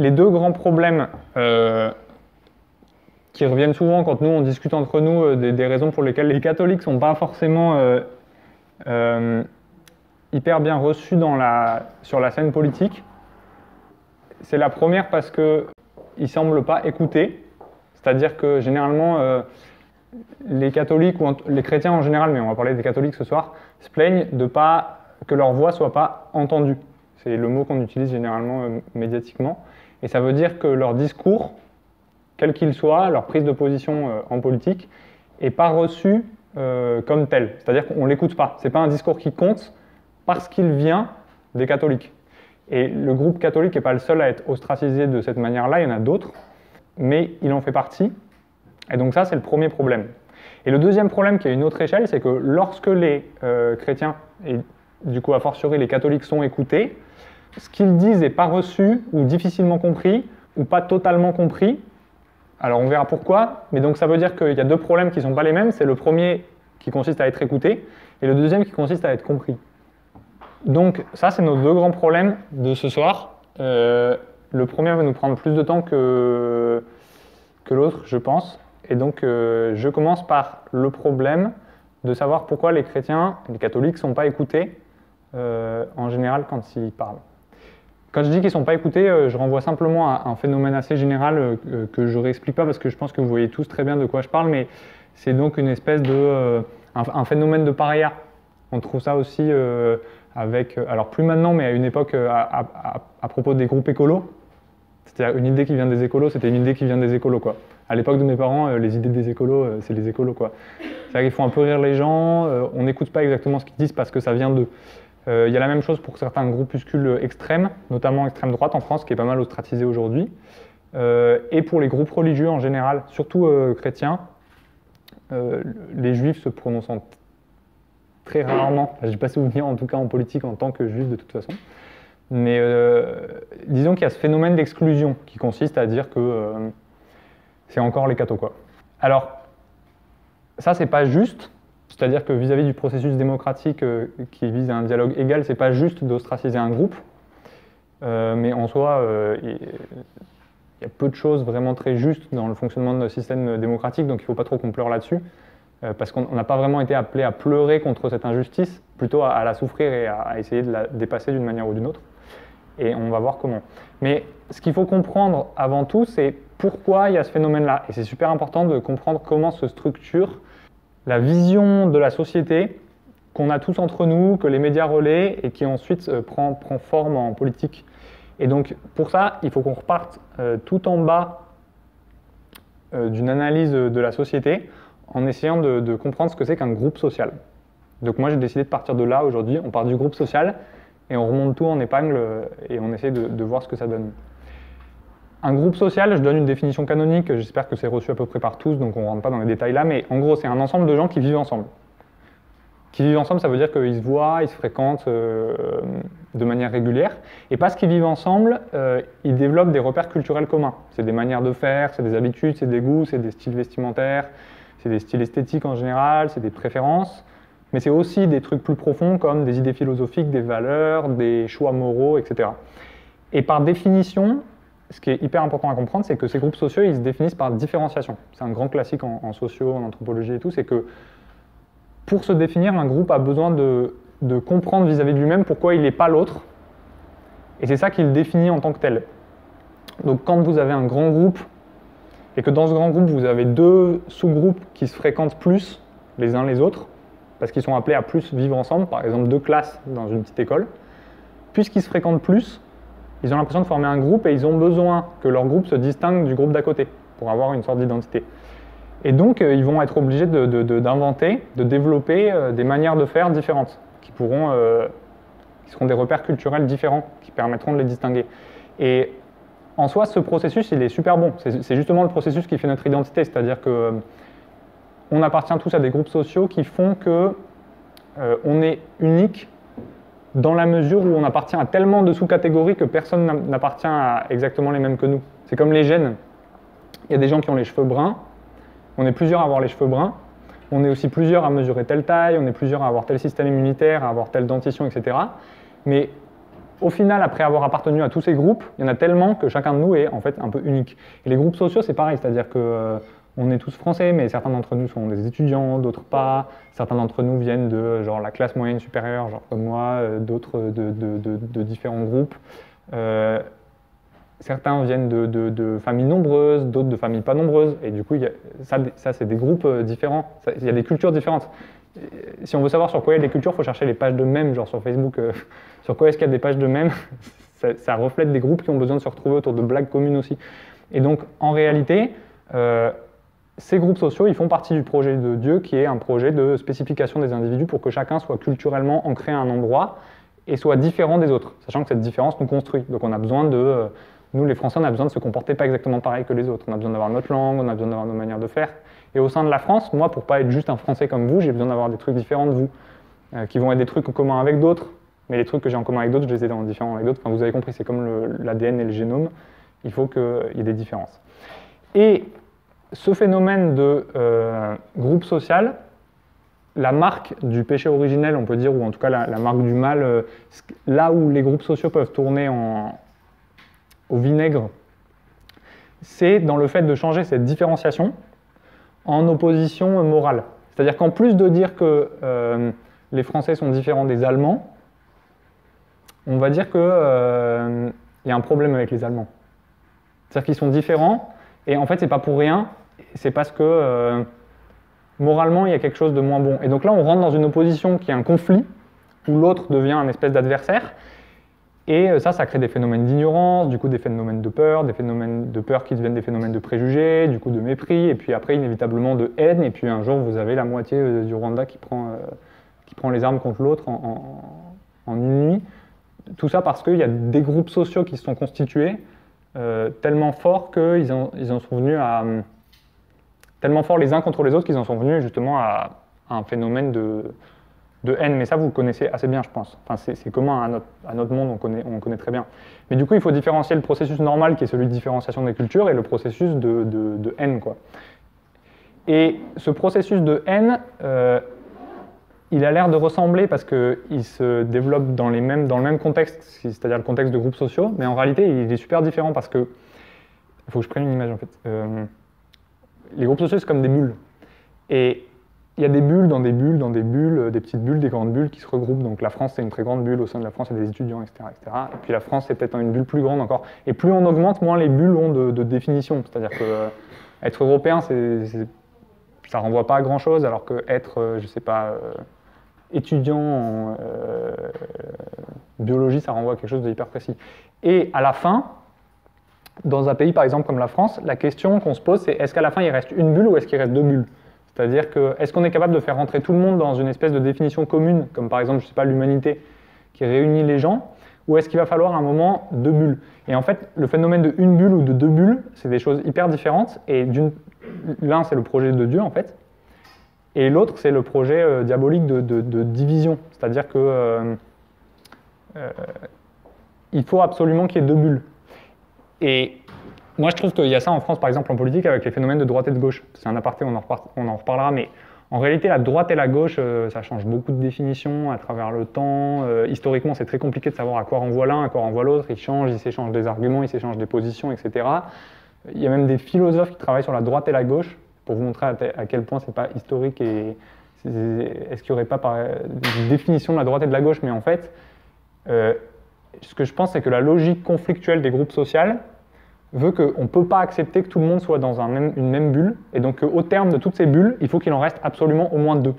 les deux grands problèmes qui reviennent souvent quand nous on discute entre nous des raisons pour lesquelles les catholiques ne sont pas forcément hyper bien reçus sur la scène politique, c'est la première parce qu'ils ne semblent pas écouter, c'est-à-dire que généralement les catholiques, ou les chrétiens en général, mais on va parler des catholiques ce soir, se plaignent de pas, que leur voix ne soit pas entendue. C'est le mot qu'on utilise généralement médiatiquement. Et ça veut dire que leur discours, quel qu'il soit, leur prise de position en politique, n'est pas reçu comme tel. C'est-à-dire qu'on ne l'écoute pas. Ce n'est pas un discours qui compte parce qu'il vient des catholiques. Et le groupe catholique n'est pas le seul à être ostracisé de cette manière-là, il y en a d'autres, mais il en fait partie. Et donc ça, c'est le premier problème. Et le deuxième problème, qui est une autre échelle, c'est que lorsque les chrétiens, et du coup a fortiori les catholiques, sont écoutés, ce qu'ils disent n'est pas reçu, ou difficilement compris, ou pas totalement compris. Alors on verra pourquoi, mais donc ça veut dire qu'il y a deux problèmes qui ne sont pas les mêmes. C'est le premier qui consiste à être écouté, et le deuxième qui consiste à être compris. Donc ça, c'est nos deux grands problèmes de ce soir. Le premier va nous prendre plus de temps que l'autre, je pense. Et donc je commence par le problème de savoir pourquoi les chrétiens, les catholiques, ne sont pas écoutés en général quand ils parlent. Quand je dis qu'ils ne sont pas écoutés, je renvoie simplement à un phénomène assez général que je ne réexplique pas parce que je pense que vous voyez tous très bien de quoi je parle, mais c'est donc une espèce de un phénomène de paria. On trouve ça aussi avec, alors plus maintenant, mais à une époque à propos des groupes écolos. C'est-à-dire une idée qui vient des écolos, c'était une idée qui vient des écolos, quoi. À l'époque de mes parents, les idées des écolos, c'est les écolos, quoi. C'est-à-dire qu'ils font un peu rire les gens, on n'écoute pas exactement ce qu'ils disent parce que ça vient d'eux. Il y a la même chose pour certains groupuscules extrêmes, notamment extrême droite en France, qui est pas mal ostracisé aujourd'hui, et pour les groupes religieux en général, surtout chrétiens. Les juifs se prononçant très rarement, j'ai pas souvenir en tout cas en politique en tant que juif de toute façon, mais disons qu'il y a ce phénomène d'exclusion qui consiste à dire que c'est encore les cathos, quoi. Alors, ça c'est pas juste. C'est-à-dire que vis-à-vis du processus démocratique qui vise à un dialogue égal, c'est pas juste d'ostraciser un groupe, mais en soi, il y a peu de choses vraiment très justes dans le fonctionnement de notre système démocratique, donc il ne faut pas trop qu'on pleure là-dessus, parce qu'on n'a pas vraiment été appelé à pleurer contre cette injustice, plutôt à la souffrir et à essayer de la dépasser d'une manière ou d'une autre, et on va voir comment. Mais ce qu'il faut comprendre avant tout, c'est pourquoi il y a ce phénomène-là, et c'est super important de comprendre comment se structure la vision de la société qu'on a tous entre nous, que les médias relaient et qui ensuite prend forme en politique. Et donc pour ça, il faut qu'on reparte tout en bas d'une analyse de la société en essayant de comprendre ce que c'est qu'un groupe social. Donc moi j'ai décidé de partir de là aujourd'hui, on part du groupe social et on remonte tout en épingle et on essaie de voir ce que ça donne. Un groupe social, je donne une définition canonique, j'espère que c'est reçu à peu près par tous, donc on ne rentre pas dans les détails là, mais en gros, c'est un ensemble de gens qui vivent ensemble. Qui vivent ensemble, ça veut dire qu'ils se voient, ils se fréquentent de manière régulière, et parce qu'ils vivent ensemble, ils développent des repères culturels communs. C'est des manières de faire, c'est des habitudes, c'est des goûts, c'est des styles vestimentaires, c'est des styles esthétiques en général, c'est des préférences, mais c'est aussi des trucs plus profonds comme des idées philosophiques, des valeurs, des choix moraux, etc. Et par définition, ce qui est hyper important à comprendre, c'est que ces groupes sociaux, ils se définissent par différenciation. C'est un grand classique en sociaux, en anthropologie et tout, c'est que pour se définir, un groupe a besoin de comprendre vis-à-vis de lui-même pourquoi il n'est pas l'autre, et c'est ça qui le définit en tant que tel. Donc quand vous avez un grand groupe, et que dans ce grand groupe, vous avez deux sous-groupes qui se fréquentent plus les uns les autres, parce qu'ils sont appelés à plus vivre ensemble, par exemple deux classes dans une petite école, puisqu'ils se fréquentent plus, ils ont l'impression de former un groupe et ils ont besoin que leur groupe se distingue du groupe d'à côté pour avoir une sorte d'identité. Et donc, ils vont être obligés d'inventer, de développer des manières de faire différentes qui seront des repères culturels différents qui permettront de les distinguer. Et en soi, ce processus, il est super bon. C'est justement le processus qui fait notre identité, c'est-à-dire que on appartient tous à des groupes sociaux qui font que on est unique dans la mesure où on appartient à tellement de sous-catégories que personne n'appartient à exactement les mêmes que nous. C'est comme les gènes. Il y a des gens qui ont les cheveux bruns, on est plusieurs à avoir les cheveux bruns, on est aussi plusieurs à mesurer telle taille, on est plusieurs à avoir tel système immunitaire, à avoir telle dentition, etc. Mais au final, après avoir appartenu à tous ces groupes, il y en a tellement que chacun de nous est en fait un peu unique. Et les groupes sociaux, c'est pareil, c'est-à-dire que on est tous français, mais certains d'entre nous sont des étudiants, d'autres pas. Certains d'entre nous viennent de genre la classe moyenne supérieure, genre comme moi, d'autres de différents groupes. Certains viennent de familles nombreuses, d'autres de familles pas nombreuses. Et du coup, ça c'est des groupes différents. Il y a des cultures différentes. Si on veut savoir sur quoi il y a des cultures, il faut chercher les pages de mèmes, genre sur Facebook. Sur quoi est-ce qu'il y a des pages de mèmes, ça reflète des groupes qui ont besoin de se retrouver autour de blagues communes aussi. Et donc, en réalité, ces groupes sociaux, ils font partie du projet de Dieu, qui est un projet de spécification des individus pour que chacun soit culturellement ancré à un endroit et soit différent des autres, sachant que cette différence nous construit. Donc on a besoin nous les Français, on a besoin de se comporter pas exactement pareil que les autres. On a besoin d'avoir notre langue, on a besoin d'avoir nos manières de faire. Et au sein de la France, moi, pour pas être juste un Français comme vous, j'ai besoin d'avoir des trucs différents de vous, qui vont être des trucs en commun avec d'autres. Mais les trucs que j'ai en commun avec d'autres, je les ai dans différents avec d'autres. Enfin, vous avez compris, c'est comme l'ADN et le génome. Il faut qu'il y ait des différences. Et ce phénomène de groupe social, la marque du péché originel, on peut dire, ou en tout cas la marque du mal, là où les groupes sociaux peuvent tourner au vinaigre, c'est dans le fait de changer cette différenciation en opposition morale. C'est-à-dire qu'en plus de dire que les Français sont différents des Allemands, on va dire qu'il y a un problème avec les Allemands. C'est-à-dire qu'ils sont différents, et en fait, c'est pas pour rien, c'est parce que moralement, il y a quelque chose de moins bon. Et donc là, on rentre dans une opposition qui est un conflit, où l'autre devient un espèce d'adversaire, et ça crée des phénomènes d'ignorance, du coup des phénomènes de peur qui deviennent des phénomènes de préjugés, du coup de mépris, et puis après, inévitablement, de haine, et puis un jour, vous avez la moitié du Rwanda qui prend les armes contre l'autre en une nuit. Tout ça parce qu'il y a des groupes sociaux qui se sont constitués tellement forts qu'ils en sont venus à... tellement forts les uns contre les autres qu'ils en sont venus justement à un phénomène de haine. Mais ça, vous le connaissez assez bien, je pense. Enfin, c'est commun à notre monde, on connaît très bien. Mais du coup, il faut différencier le processus normal, qui est celui de différenciation des cultures, et le processus de haine, quoi. Et ce processus de haine... il a l'air de ressembler parce qu'il se développe dans le même contexte, c'est-à-dire le contexte de groupes sociaux, mais en réalité, il est super différent parce que... Il faut que je prenne une image, en fait. Les groupes sociaux, c'est comme des bulles. Et il y a des bulles dans des bulles, dans des bulles, des petites bulles, des grandes bulles qui se regroupent. Donc la France, c'est une très grande bulle. Au sein de la France, il y a des étudiants, etc., etc. Et puis la France, c'est peut-être une bulle plus grande encore. Et plus on augmente, moins les bulles ont de définition. C'est-à-dire que être européen, ça renvoie pas à grand-chose, alors que être, je sais pas... étudiant en biologie, ça renvoie à quelque chose de hyper précis. Et à la fin, dans un pays par exemple comme la France, la question qu'on se pose, c'est est-ce qu'à la fin il reste une bulle ou est-ce qu'il reste deux bulles? C'est-à-dire que est-ce qu'on est capable de faire rentrer tout le monde dans une espèce de définition commune, comme par exemple, je sais pas, l'humanité, qui réunit les gens, ou est-ce qu'il va falloir à un moment deux bulles? Et en fait, le phénomène de une bulle ou de deux bulles, c'est des choses hyper différentes, et l'un c'est le projet de Dieu en fait, et l'autre, c'est le projet diabolique de division. C'est-à-dire que il faut absolument qu'il y ait deux bulles. Et moi, je trouve qu'il y a ça en France, par exemple, en politique, avec les phénomènes de droite et de gauche. C'est un aparté, on en reparlera, mais en réalité, la droite et la gauche, ça change beaucoup de définitions à travers le temps. Historiquement, c'est très compliqué de savoir à quoi renvoie l'un, à quoi renvoie l'autre. Ils s'échangent des arguments, ils s'échangent des positions, etc. Il y a même des philosophes qui travaillent sur la droite et la gauche, pour vous montrer à quel point c'est pas historique et est-ce qu'il n'y aurait pas une définition de la droite et de la gauche, mais en fait, ce que je pense, c'est que la logique conflictuelle des groupes sociaux veut qu'on ne peut pas accepter que tout le monde soit dans une même bulle, et donc au terme de toutes ces bulles, il faut qu'il en reste absolument au moins deux.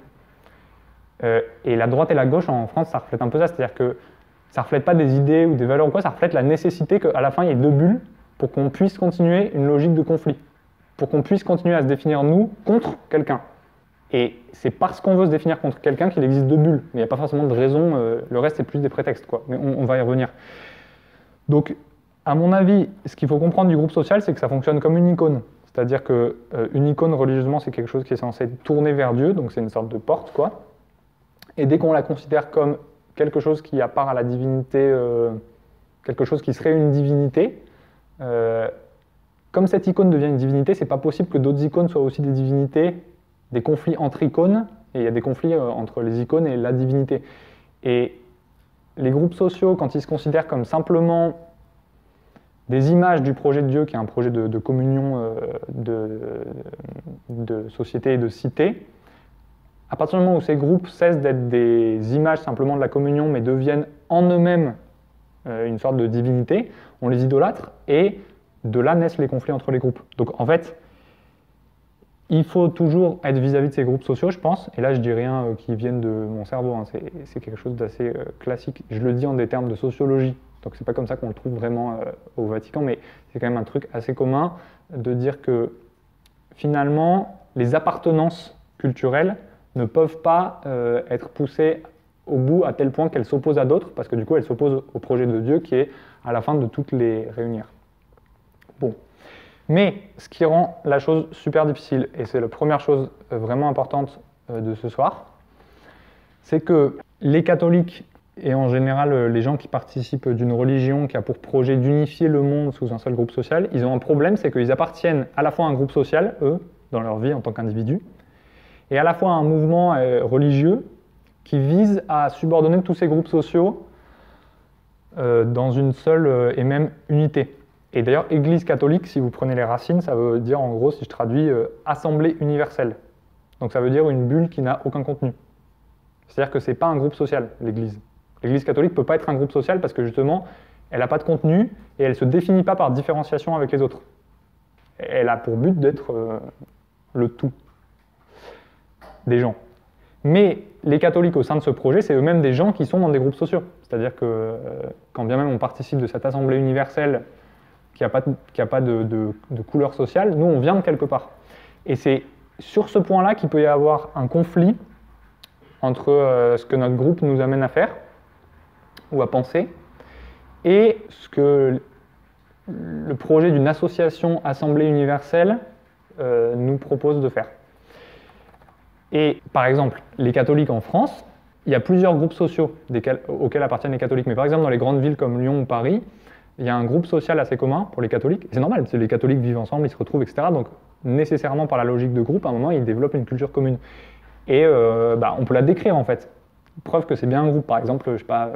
Et la droite et la gauche en France, ça reflète un peu ça, c'est-à-dire que ça ne reflète pas des idées ou des valeurs ou quoi, ça reflète la nécessité qu'à la fin il y ait deux bulles pour qu'on puisse continuer une logique de conflit, pour qu'on puisse continuer à se définir nous contre quelqu'un. Et c'est parce qu'on veut se définir contre quelqu'un qu'il existe deux bulles, mais il n'y a pas forcément de raison, le reste c'est plus des prétextes, quoi. Mais on va y revenir. Donc, à mon avis, ce qu'il faut comprendre du groupe social, c'est que ça fonctionne comme une icône. C'est-à-dire qu'une icône, religieusement, c'est quelque chose qui est censé tourner vers Dieu, donc c'est une sorte de porte, quoi. Et dès qu'on la considère comme quelque chose qui a part à la divinité, quelque chose qui serait une divinité, comme cette icône devient une divinité, c'est pas possible que d'autres icônes soient aussi des divinités, des conflits entre icônes, et il y a des conflits entre les icônes et la divinité. Et les groupes sociaux, quand ils se considèrent comme simplement des images du projet de Dieu, qui est un projet de communion de société et de cité, à partir du moment où ces groupes cessent d'être des images simplement de la communion, mais deviennent en eux-mêmes une sorte de divinité, on les idolâtre, et de là naissent les conflits entre les groupes. Donc en fait, il faut toujours être vis-à-vis de ces groupes sociaux, je pense, et là je dis rien qui vienne de mon cerveau, hein, c'est quelque chose d'assez classique. Je le dis en des termes de sociologie, donc c'est pas comme ça qu'on le trouve vraiment au Vatican, mais c'est quand même un truc assez commun de dire que finalement, les appartenances culturelles ne peuvent pas être poussées au bout à tel point qu'elles s'opposent à d'autres, parce que du coup elles s'opposent au projet de Dieu qui est à la fin de toutes les réunir. Bon. Mais ce qui rend la chose super difficile, et c'est la première chose vraiment importante de ce soir, c'est que les catholiques, et en général les gens qui participent d'une religion qui a pour projet d'unifier le monde sous un seul groupe social, ils ont un problème, c'est qu'ils appartiennent à la fois à un groupe social, eux, dans leur vie en tant qu'individus, et à la fois à un mouvement religieux qui vise à subordonner tous ces groupes sociaux dans une seule et même unité. Et d'ailleurs, Église catholique, si vous prenez les racines, ça veut dire en gros, si je traduis, assemblée universelle. Donc ça veut dire une bulle qui n'a aucun contenu. C'est-à-dire que ce n'est pas un groupe social, l'Église. L'Église catholique ne peut pas être un groupe social parce que justement, elle n'a pas de contenu et elle ne se définit pas par différenciation avec les autres. Elle a pour but d'être le tout des gens. Mais les catholiques au sein de ce projet, c'est eux-mêmes des gens qui sont dans des groupes sociaux. C'est-à-dire que quand bien même on participe de cette assemblée universelle qui n'a pas de couleur sociale, nous on vient de quelque part. Et c'est sur ce point-là qu'il peut y avoir un conflit entre ce que notre groupe nous amène à faire ou à penser et ce que le projet d'une association assemblée universelle nous propose de faire. Et par exemple, les catholiques en France, il y a plusieurs groupes sociaux auxquels appartiennent les catholiques. Mais par exemple, dans les grandes villes comme Lyon ou Paris, il y a un groupe social assez commun pour les catholiques. C'est normal, les catholiques vivent ensemble, ils se retrouvent, etc. Donc nécessairement par la logique de groupe, à un moment, ils développent une culture commune. Et on peut la décrire en fait. Preuve que c'est bien un groupe. Par exemple, je sais pas,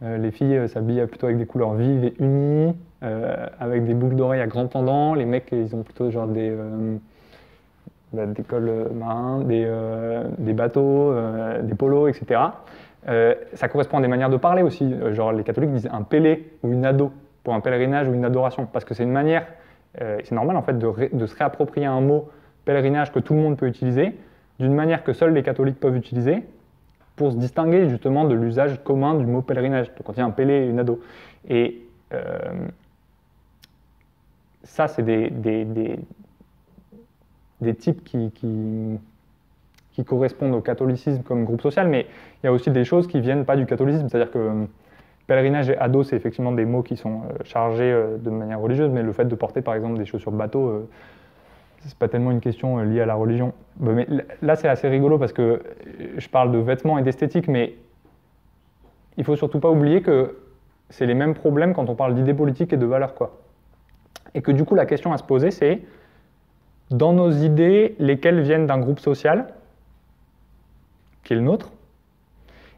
les filles s'habillent plutôt avec des couleurs vives et unies, avec des boucles d'oreilles à grands pendants. Les mecs, ils ont plutôt genre des cols marins, des bateaux, des polos, etc. Ça correspond à des manières de parler aussi. Genre les catholiques disent un pélé ou une ado pour un pèlerinage ou une adoration, parce que c'est une manière, c'est normal en fait de se réapproprier un mot pèlerinage que tout le monde peut utiliser, d'une manière que seuls les catholiques peuvent utiliser, pour se distinguer justement de l'usage commun du mot pèlerinage. Donc quand il y a un pélé et une ado. Et ça, c'est des types qui correspondent au catholicisme comme groupe social, mais il y a aussi des choses qui viennent pas du catholicisme, c'est-à-dire que pèlerinage et ado, c'est effectivement des mots qui sont chargés de manière religieuse, mais le fait de porter par exemple des chaussures bateau, c'est pas tellement une question liée à la religion. Mais là, c'est assez rigolo parce que je parle de vêtements et d'esthétique, mais il faut surtout pas oublier que c'est les mêmes problèmes quand on parle d'idées politiques et de valeurs, quoi. Et que du coup, la question à se poser, c'est dans nos idées, lesquelles viennent d'un groupe social, qui est le nôtre,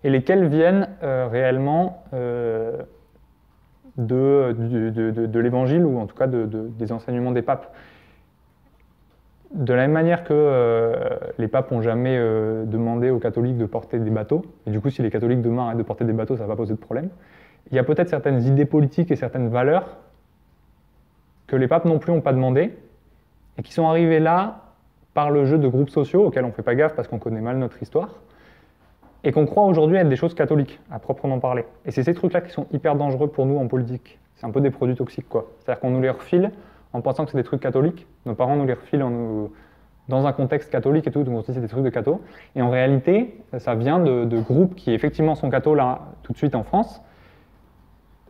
et lesquelles viennent réellement de l'évangile, ou en tout cas des enseignements des papes. De la même manière que les papes n'ont jamais demandé aux catholiques de porter des bateaux, et du coup si les catholiques demain arrêtent de porter des bateaux, ça ne va pas poser de problème, il y a peut-être certaines idées politiques et certaines valeurs que les papes non plus n'ont pas demandé, et qui sont arrivées là par le jeu de groupes sociaux, auxquels on ne fait pas gaffe parce qu'on connaît mal notre histoire, et qu'on croit aujourd'hui être des choses catholiques, à proprement parler. Et c'est ces trucs-là qui sont hyper dangereux pour nous en politique. C'est un peu des produits toxiques, quoi. C'est-à-dire qu'on nous les refile en pensant que c'est des trucs catholiques. Nos parents nous les refilent dans un contexte catholique et tout, donc on se dit c'est des trucs de cathos. Et en réalité, ça vient de groupes qui effectivement sont cathos là, tout de suite en France,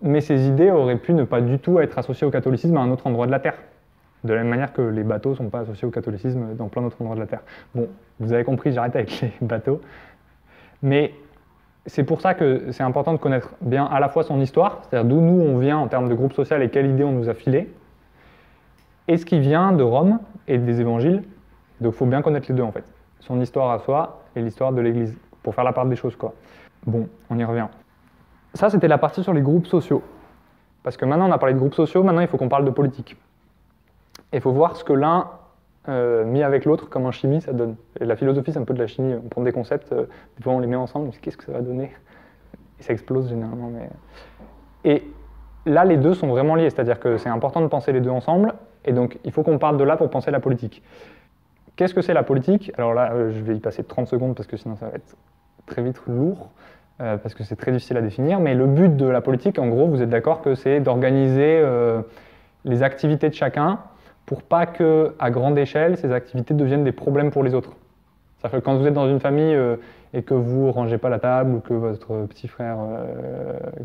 mais ces idées auraient pu ne pas du tout être associées au catholicisme à un autre endroit de la Terre. De la même manière que les bateaux ne sont pas associés au catholicisme dans plein d'autres endroits de la Terre. Bon, vous avez compris, j'arrête avec les bateaux. Mais c'est pour ça que c'est important de connaître bien à la fois son histoire, c'est-à-dire d'où nous on vient en termes de groupe social et quelle idée on nous a filé, et ce qui vient de Rome et des évangiles. Donc il faut bien connaître les deux en fait. Son histoire à soi et l'histoire de l'Église, pour faire la part des choses, quoi. Bon, on y revient. Ça, c'était la partie sur les groupes sociaux. Parce que maintenant, on a parlé de groupes sociaux, maintenant, il faut qu'on parle de politique. Et il faut voir ce que l'un, mis avec l'autre, comme en chimie, ça donne. Et la philosophie, c'est un peu de la chimie. On prend des concepts, des fois, on les met ensemble, on se dit qu'est-ce que ça va donner? Et ça explose généralement. Et là, les deux sont vraiment liés, c'est-à-dire que c'est important de penser les deux ensemble, et donc il faut qu'on parte de là pour penser la politique. Qu'est-ce que c'est la politique? Alors là, je vais y passer 30 secondes parce que sinon ça va être très vite lourd, parce que c'est très difficile à définir, mais le but de la politique, en gros, vous êtes d'accord que c'est d'organiser les activités de chacun pour pas qu'à grande échelle, ces activités deviennent des problèmes pour les autres. C'est-à-dire que quand vous êtes dans une famille et que vous ne rangez pas la table, ou que votre petit frère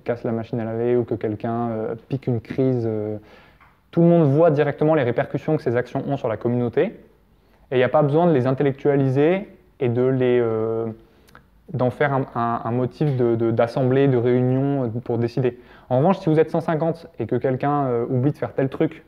casse la machine à laver, ou que quelqu'un pique une crise, tout le monde voit directement les répercussions que ces actions ont sur la communauté, et il n'y a pas besoin de les intellectualiser et d'en faire un motif d'assemblée, de réunion pour décider. En revanche, si vous êtes 150 et que quelqu'un oublie de faire tel truc,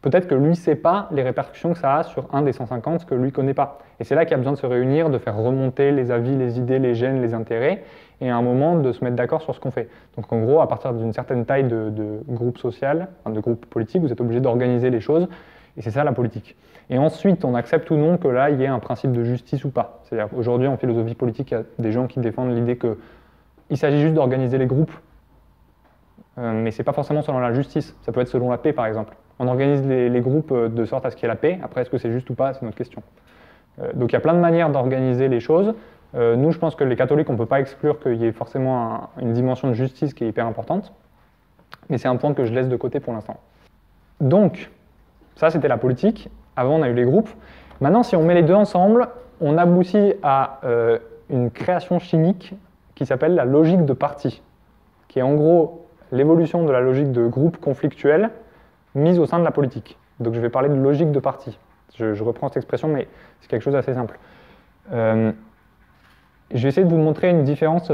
peut-être que lui ne sait pas les répercussions que ça a sur un des 150 que lui ne connaît pas. Et c'est là qu'il y a besoin de se réunir, de faire remonter les avis, les idées, les gènes, les intérêts, et à un moment de se mettre d'accord sur ce qu'on fait. Donc en gros, à partir d'une certaine taille de groupe social, de groupe politique, vous êtes obligé d'organiser les choses, et c'est ça la politique. Et ensuite, on accepte ou non que là, il y ait un principe de justice ou pas. C'est-à-dire qu'aujourd'hui, en philosophie politique, il y a des gens qui défendent l'idée qu'il s'agit juste d'organiser les groupes, mais ce n'est pas forcément selon la justice, ça peut être selon la paix par exemple. On organise les groupes de sorte à ce qu'il y ait la paix, après est-ce que c'est juste ou pas, c'est notre question. Donc il y a plein de manières d'organiser les choses. Nous, je pense que les catholiques, on ne peut pas exclure qu'il y ait forcément une dimension de justice qui est hyper importante, mais c'est un point que je laisse de côté pour l'instant. Donc, ça c'était la politique, avant on a eu les groupes. Maintenant, si on met les deux ensemble, on aboutit à une création chimique qui s'appelle la logique de parti, qui est en gros l'évolution de la logique de groupe conflictuel mise au sein de la politique. Donc je vais parler de logique de parti. Je reprends cette expression, mais c'est quelque chose d'assez simple. Je vais essayer de vous montrer une différence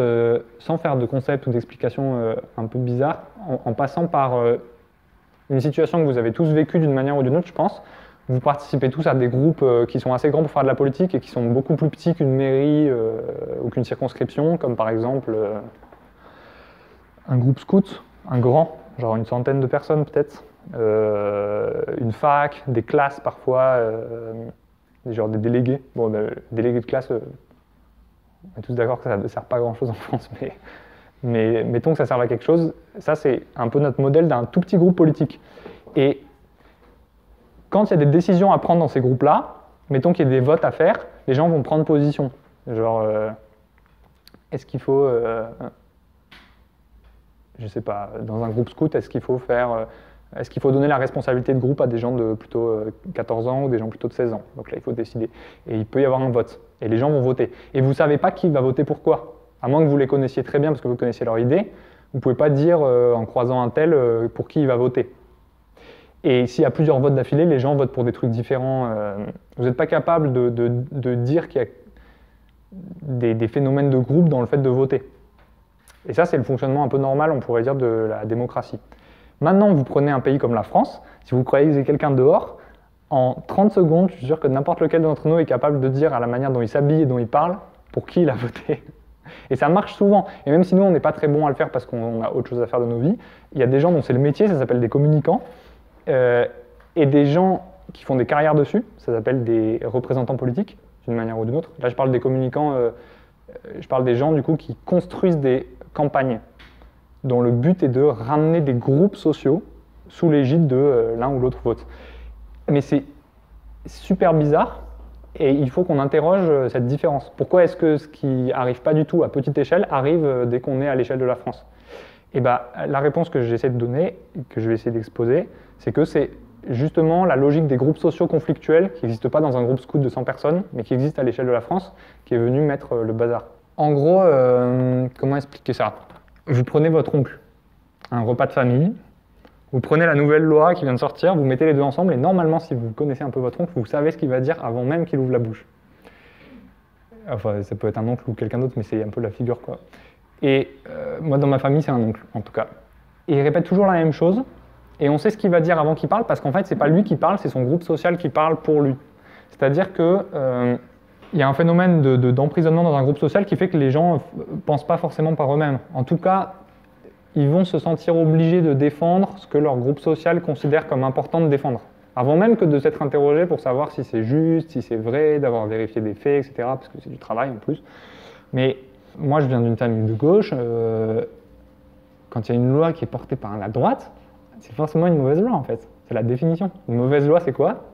sans faire de concept ou d'explication un peu bizarre, en passant par une situation que vous avez tous vécue d'une manière ou d'une autre, je pense. Vous participez tous à des groupes qui sont assez grands pour faire de la politique et qui sont beaucoup plus petits qu'une mairie ou qu'une circonscription, comme par exemple un groupe scout, un grand, genre une centaine de personnes peut-être, une fac, des classes parfois, genre des délégués. Bon, délégués de classe, on est tous d'accord que ça ne sert pas à grand-chose en France, mais mettons que ça serve à quelque chose. Ça, c'est un peu notre modèle d'un tout petit groupe politique. Et quand il y a des décisions à prendre dans ces groupes-là, mettons qu'il y ait des votes à faire, les gens vont prendre position. Genre, est-ce qu'il faut, je sais pas, dans un groupe scout, est-ce qu'il faut donner la responsabilité de groupe à des gens de plutôt 14 ans ou des gens plutôt de 16 ans? Donc là, il faut décider. Et il peut y avoir un vote. Et les gens vont voter. Et vous ne savez pas qui va voter pourquoi. À moins que vous les connaissiez très bien parce que vous connaissiez leur idée, vous ne pouvez pas dire en croisant un tel pour qui il va voter. Et s'il y a plusieurs votes d'affilée, les gens votent pour des trucs différents. Vous n'êtes pas capable de dire qu'il y a des phénomènes de groupe dans le fait de voter. Et ça, c'est le fonctionnement un peu normal, on pourrait dire, de la démocratie. Maintenant, vous prenez un pays comme la France, si vous croyez que vous avez quelqu'un dehors, en 30 secondes, je suis sûr que n'importe lequel d'entre nous est capable de dire à la manière dont il s'habille et dont il parle, pour qui il a voté. Et ça marche souvent. Et même si nous, on n'est pas très bon à le faire parce qu'on a autre chose à faire de nos vies, il y a des gens dont c'est le métier, ça s'appelle des communicants, et des gens qui font des carrières dessus, ça s'appelle des représentants politiques, d'une manière ou d'une autre. Là, je parle des communicants, je parle des gens du coup qui construisent des campagnes dont le but est de ramener des groupes sociaux sous l'égide de l'un ou l'autre vote. Mais c'est super bizarre et il faut qu'on interroge cette différence. Pourquoi est-ce que ce qui n'arrive pas du tout à petite échelle arrive dès qu'on est à l'échelle de la France? Et la réponse que j'essaie de donner, que je vais essayer d'exposer, c'est que c'est justement la logique des groupes sociaux conflictuels qui n'existe pas dans un groupe scout de 100 personnes, mais qui existe à l'échelle de la France, qui est venu mettre le bazar. En gros, comment expliquer ça? Vous prenez votre oncle, un repas de famille, vous prenez la nouvelle loi qui vient de sortir, vous mettez les deux ensemble, et normalement, si vous connaissez un peu votre oncle, vous savez ce qu'il va dire avant même qu'il ouvre la bouche. Enfin, ça peut être un oncle ou quelqu'un d'autre, mais c'est un peu la figure, quoi. Et moi, dans ma famille, c'est un oncle, en tout cas. Et il répète toujours la même chose, et on sait ce qu'il va dire avant qu'il parle, parce qu'en fait, c'est pas lui qui parle, c'est son groupe social qui parle pour lui. C'est-à-dire que il y a un phénomène d'emprisonnement dans un groupe social qui fait que les gens ne pensent pas forcément par eux-mêmes. En tout cas, ils vont se sentir obligés de défendre ce que leur groupe social considère comme important de défendre. Avant même que de s'être interrogé pour savoir si c'est juste, si c'est vrai, d'avoir vérifié des faits, etc. Parce que c'est du travail en plus. Mais moi, je viens d'une famille de gauche. Quand il y a une loi qui est portée par la droite, c'est forcément une mauvaise loi en fait. C'est la définition. Une mauvaise loi, c'est quoi?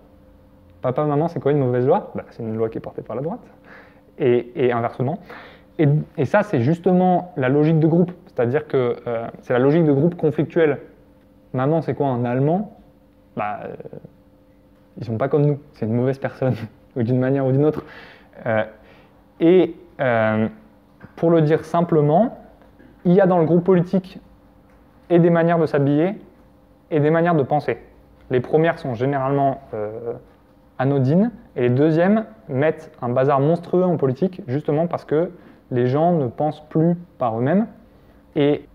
Papa, maman, c'est quoi une mauvaise loi? C'est une loi qui est portée par la droite. Et inversement. Et ça, c'est justement la logique de groupe. C'est-à-dire que c'est la logique de groupe conflictuelle. Maman, c'est quoi un Allemand? Ils sont pas comme nous. C'est une mauvaise personne, ou d'une manière ou d'une autre. Pour le dire simplement, il y a dans le groupe politique et des manières de s'habiller et des manières de penser. Les premières sont généralement anodines et les deuxièmes mettent un bazar monstrueux en politique justement parce que les gens ne pensent plus par eux-mêmes. Et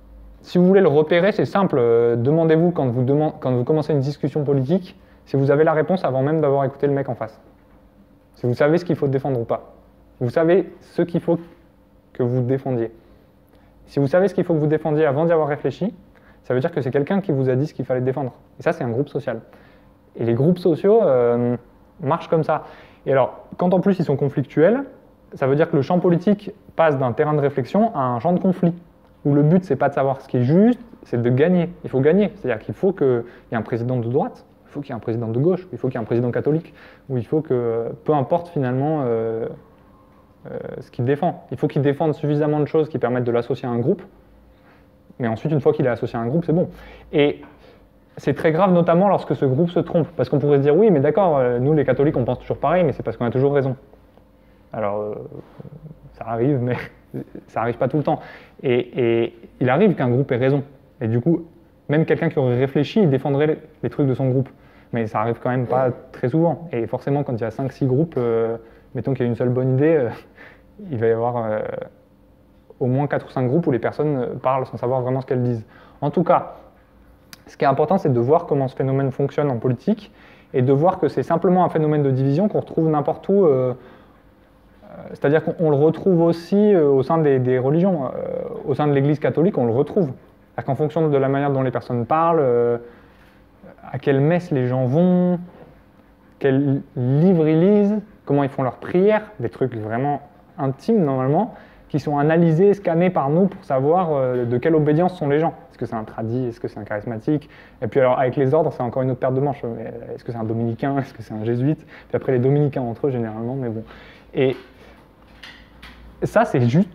si vous voulez le repérer, c'est simple. Demandez-vous quand vous commencez une discussion politique si vous avez la réponse avant même d'avoir écouté le mec en face. Si vous savez ce qu'il faut défendre ou pas. Vous savez ce qu'il faut que vous défendiez. Si vous savez ce qu'il faut que vous défendiez avant d'y avoir réfléchi, ça veut dire que c'est quelqu'un qui vous a dit ce qu'il fallait défendre. Et ça, c'est un groupe social. Et les groupes sociaux marchent comme ça. Et alors, quand en plus ils sont conflictuels, ça veut dire que le champ politique passe d'un terrain de réflexion à un champ de conflit, où le but, c'est pas de savoir ce qui est juste, c'est de gagner. Il faut gagner. C'est-à-dire qu'il faut qu'il y ait un président de droite, il faut qu'il y ait un président de gauche, il faut qu'il y ait un président catholique, ou il faut que, peu importe finalement ce qu'il défend, il faut qu'il défende suffisamment de choses qui permettent de l'associer à un groupe, mais ensuite, une fois qu'il est associé à un groupe, c'est bon. Et c'est très grave, notamment lorsque ce groupe se trompe, parce qu'on pourrait se dire, oui, mais d'accord, nous les catholiques, on pense toujours pareil, mais c'est parce qu'on a toujours raison. Alors, ça arrive, mais ça n'arrive pas tout le temps. Et il arrive qu'un groupe ait raison. Et du coup, même quelqu'un qui aurait réfléchi, il défendrait les trucs de son groupe. Mais ça arrive quand même pas très souvent. Et forcément, quand il y a 5-6 groupes, mettons qu'il y a une seule bonne idée, il va y avoir au moins 4 ou 5 groupes où les personnes parlent sans savoir vraiment ce qu'elles disent. En tout cas, ce qui est important, c'est de voir comment ce phénomène fonctionne en politique et de voir que c'est simplement un phénomène de division qu'on retrouve n'importe où. C'est-à-dire qu'on le retrouve aussi au sein des religions. Au sein de l'Église catholique, on le retrouve. C'est-à-dire qu'en fonction de la manière dont les personnes parlent, à quelle messe les gens vont, quels livres ils lisent, comment ils font leurs prières, des trucs vraiment intimes normalement, qui sont analysés, scannés par nous pour savoir de quelle obédience sont les gens. Est-ce que c'est un tradi, est-ce que c'est un charismatique? Et puis alors avec les ordres, c'est encore une autre paire de manches. Est-ce que c'est un dominicain, est-ce que c'est un jésuite? Puis après les dominicains entre eux généralement, mais bon. Et ça, c'est juste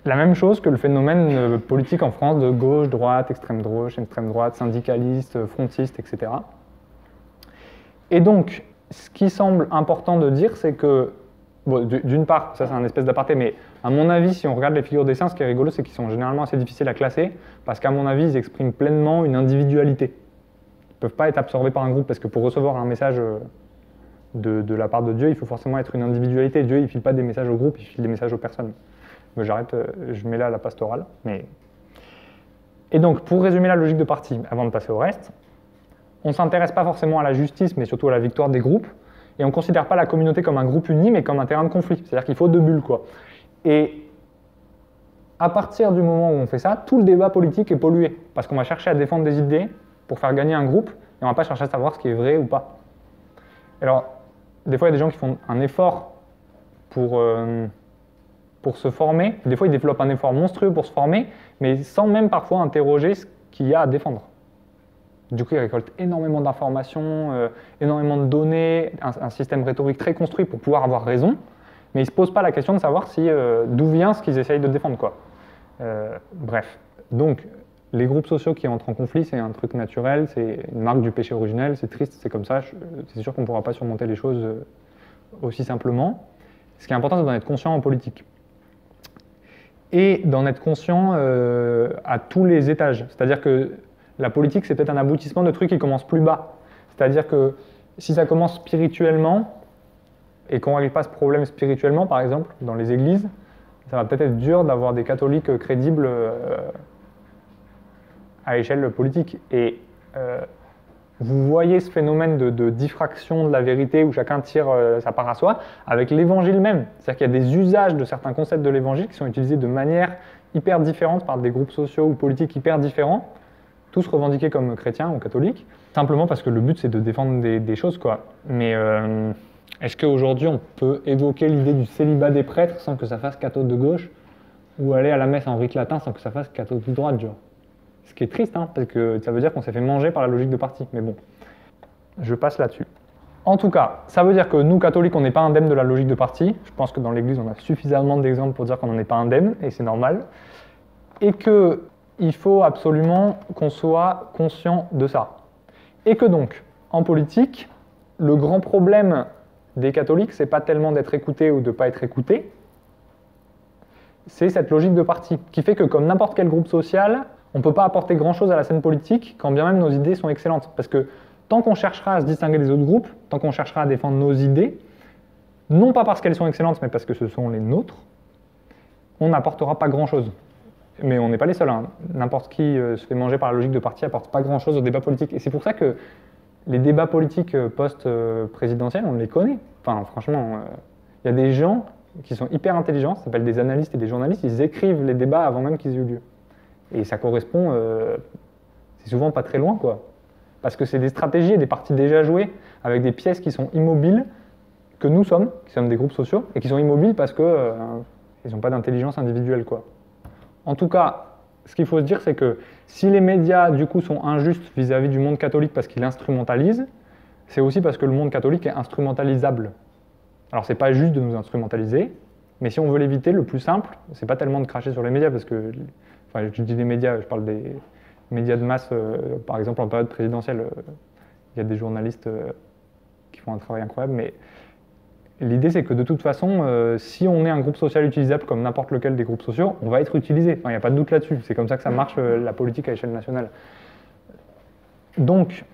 la même chose que le phénomène politique en France de gauche, droite, extrême droite, syndicaliste, frontiste, etc. Et donc, ce qui semble important de dire, c'est que, bon, d'une part, ça c'est un espèce d'aparté, mais à mon avis, si on regarde les figures des saints, ce qui est rigolo, c'est qu'ils sont généralement assez difficiles à classer, parce qu'à mon avis, ils expriment pleinement une individualité. Ils ne peuvent pas être absorbés par un groupe, parce que pour recevoir un message de la part de Dieu, il faut forcément être une individualité. Dieu, il ne file pas des messages au groupe, il file des messages aux personnes. Mais j'arrête, je mets là la pastorale. Mais... Et donc, pour résumer la logique de parti, avant de passer au reste, on ne s'intéresse pas forcément à la justice, mais surtout à la victoire des groupes, et on ne considère pas la communauté comme un groupe uni, mais comme un terrain de conflit. C'est-à-dire qu'il faut deux bulles, quoi. Et à partir du moment où on fait ça, tout le débat politique est pollué, parce qu'on va chercher à défendre des idées pour faire gagner un groupe, et on ne va pas chercher à savoir ce qui est vrai ou pas. Alors, des fois, il y a des gens qui font un effort pour se former. Des fois, ils développent un effort monstrueux pour se former, mais sans même parfois interroger ce qu'il y a à défendre. Du coup, ils récoltent énormément d'informations, énormément de données, un système rhétorique très construit pour pouvoir avoir raison, mais ils ne se posent pas la question de savoir d'où vient ce qu'ils essayent de défendre, quoi. Bref, donc, les groupes sociaux qui entrent en conflit, c'est un truc naturel, c'est une marque du péché originel, c'est triste, c'est comme ça, c'est sûr qu'on ne pourra pas surmonter les choses aussi simplement. Ce qui est important, c'est d'en être conscient en politique. Et d'en être conscient à tous les étages. C'est-à-dire que la politique, c'est peut-être un aboutissement de trucs qui commencent plus bas. C'est-à-dire que si ça commence spirituellement, et qu'on ne règle pas ce problème spirituellement, par exemple, dans les églises, ça va peut-être être dur d'avoir des catholiques crédibles à échelle politique. Et vous voyez ce phénomène de diffraction de la vérité où chacun tire sa part à soi avec l'évangile même. C'est-à-dire qu'il y a des usages de certains concepts de l'évangile qui sont utilisés de manière hyper différentes par des groupes sociaux ou politiques hyper différents, tous revendiqués comme chrétiens ou catholiques, simplement parce que le but c'est de défendre des choses, quoi. Mais est-ce qu'aujourd'hui on peut évoquer l'idée du célibat des prêtres sans que ça fasse catho de gauche, ou aller à la messe en rite latin sans que ça fasse catho de droite, genre? Ce qui est triste, hein, parce que ça veut dire qu'on s'est fait manger par la logique de parti. Mais bon, je passe là-dessus. En tout cas, ça veut dire que nous, catholiques, on n'est pas indemnes de la logique de parti. Je pense que dans l'Église, on a suffisamment d'exemples pour dire qu'on n'en est pas indemne, et c'est normal. Et qu'il faut absolument qu'on soit conscient de ça. Et que donc, en politique, le grand problème des catholiques, c'est pas tellement d'être écoutés ou de ne pas être écoutés, c'est cette logique de parti, qui fait que comme n'importe quel groupe social, on ne peut pas apporter grand-chose à la scène politique, quand bien même nos idées sont excellentes. Parce que tant qu'on cherchera à se distinguer des autres groupes, tant qu'on cherchera à défendre nos idées, non pas parce qu'elles sont excellentes, mais parce que ce sont les nôtres, on n'apportera pas grand-chose. Mais on n'est pas les seuls. Hein. N'importe qui se fait manger par la logique de parti n'apporte pas grand-chose au débat politique. Et c'est pour ça que les débats politiques post-présidentiels, on les connaît. Enfin, franchement, il y a des gens qui sont hyper intelligents, ça s'appelle des analystes et des journalistes, ils écrivent les débats avant même qu'ils aient eu lieu. Et ça correspond, c'est souvent pas très loin, quoi. Parce que c'est des stratégies et des parties déjà jouées avec des pièces qui sont immobiles, que nous sommes, qui sommes des groupes sociaux, et qui sont immobiles parce que ils n'ont pas d'intelligence individuelle, quoi. En tout cas, ce qu'il faut se dire, c'est que si les médias, du coup, sont injustes vis-à-vis du monde catholique parce qu'ils l'instrumentalisent, c'est aussi parce que le monde catholique est instrumentalisable. Alors, c'est pas juste de nous instrumentaliser, mais si on veut l'éviter, le plus simple, c'est pas tellement de cracher sur les médias, parce que, enfin, je dis les médias, je parle des médias de masse, par exemple en période présidentielle, il y a des journalistes qui font un travail incroyable, mais l'idée c'est que de toute façon, si on est un groupe social utilisable comme n'importe lequel des groupes sociaux, on va être utilisé, enfin, il n'y a pas de doute là-dessus, c'est comme ça que ça marche la politique à échelle nationale. Donc,